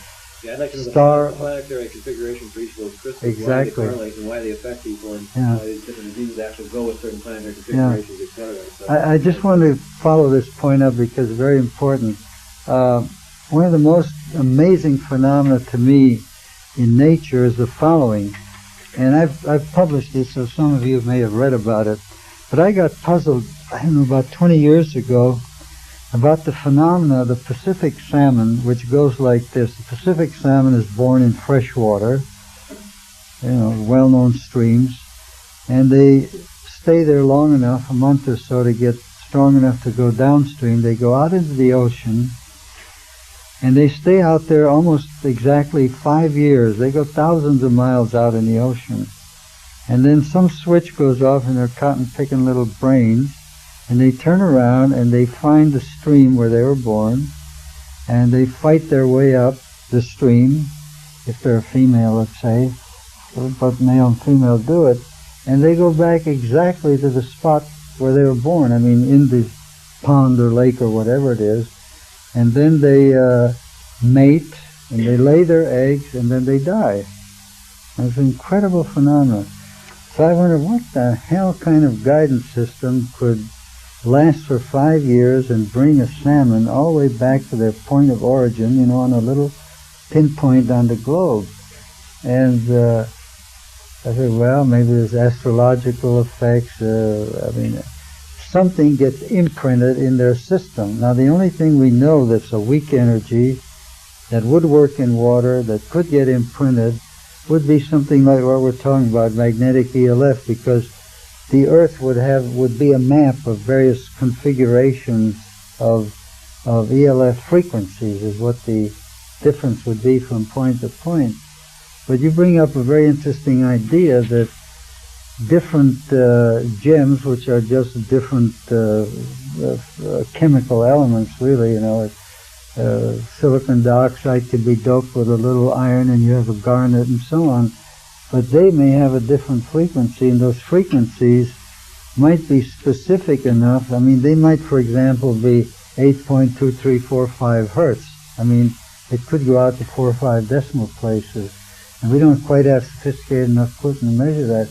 Speaker 8: I'd like to know
Speaker 1: star...
Speaker 8: the planetary configuration for each of those crystals,
Speaker 1: Exactly.
Speaker 8: why they correlate and why they affect people, and
Speaker 1: Yeah.
Speaker 8: why these different diseases actually go with certain planetary configurations, etc. So,
Speaker 1: I just want to follow this point up because it's very important. One of the most amazing phenomena to me in nature is the following, and I've published this, so some of you may have read about it, but I got puzzled, I don't know, about 20 years ago about the phenomena of the Pacific salmon, which goes like this. The Pacific salmon is born in fresh water, well-known streams, and they stay there long enough, a month or so, to get strong enough to go downstream. They go out into the ocean, and they stay out there almost exactly 5 years. They go thousands of miles out in the ocean. and then some switch goes off in their cotton-picking little brains, and they turn around and they find the stream where they were born, and they fight their way up the stream, if they're a female, let's say, but male and female do it, and they go back exactly to the spot where they were born, I mean in the pond or lake or whatever it is, and then they mate, and they lay their eggs, and then they die. And it's an incredible phenomenon. So I wonder what the hell kind of guidance system could last for 5 years and bring a salmon all the way back to their point of origin, you know, on a little pinpoint on the globe. And I said, well, maybe there's astrological effects. I mean, something gets imprinted in their system. Now, the only thing we know that's a weak energy that would work in water, that could get imprinted, would be something like what we're talking about, magnetic ELF, because the Earth would be a map of various configurations of ELF frequencies, is what the difference would be from point to point. But you bring up a very interesting idea that different gems, which are just different chemical elements, really, you know, silicon dioxide could be doped with a little iron and you have a garnet and so on, but they may have a different frequency, and those frequencies might be specific enough. I mean, they might, for example, be 8.2345 hertz. I mean, it could go out to 4 or 5 decimal places, and we don't quite have sophisticated enough equipment to measure that.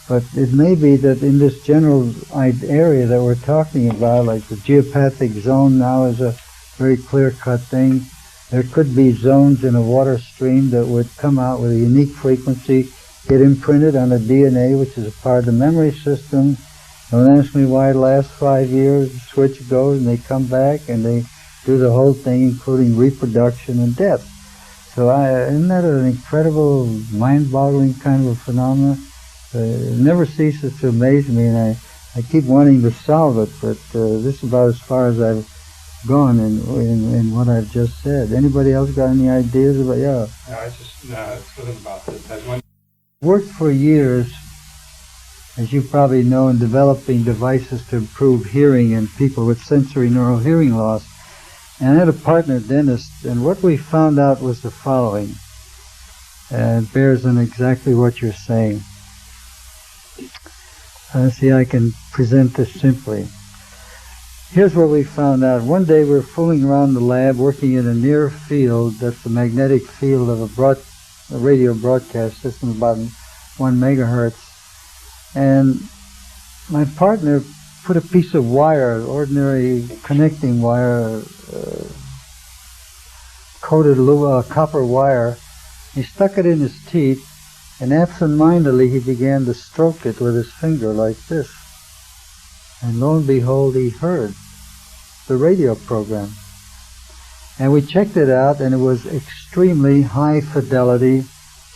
Speaker 1: But it may be that in this general area that we're talking about, like the geopathic zone now is a very clear-cut thing. There could be zones in a water stream that would come out with a unique frequency, get imprinted on the DNA, which is a part of the memory system. Don't ask me why it lasts 5 years. The switch goes and they come back and they do the whole thing, including reproduction and death. So isn't that an incredible, mind-boggling kind of a phenomenon? It never ceases to amaze me, and I keep wanting to solve it, but this is about as far as I've gone in what I've just said. Anybody else got any ideas about? Yeah.
Speaker 10: No, it's just something about this. I
Speaker 1: worked for years, as you probably know, in developing devices to improve hearing in people with sensory neural hearing loss. And I had a partner dentist, and what we found out was the following. It bears on exactly what you're saying. See, I can present this simply. Here's what we found out. One day we were fooling around the lab working in a near field, that's the magnetic field of a radio broadcast system, about 1 megahertz. And my partner put a piece of wire, ordinary connecting wire, coated copper wire. He stuck it in his teeth, and absent-mindedly he began to stroke it with his finger like this. And lo and behold, he heard the radio program. And we checked it out, and it was extremely high fidelity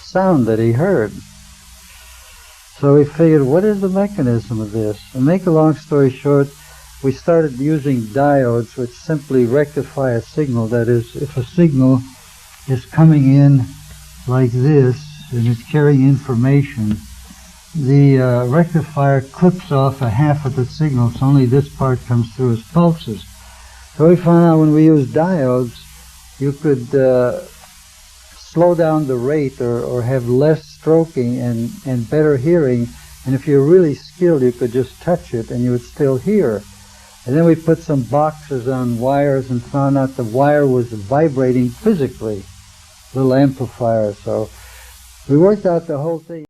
Speaker 1: sound that he heard. So we figured, what is the mechanism of this? And make a long story short, we started using diodes which simply rectify a signal. That is, if a signal is coming in like this, and it's carrying information, the rectifier clips off a half of the signal, so only this part comes through as pulses. So we found out when we use diodes, you could slow down the rate or have less stroking and better hearing, and if you're really skilled, you could just touch it and you would still hear. And then we put some boxes on wires and found out the wire was vibrating physically, little amplifier. So we worked out the whole thing.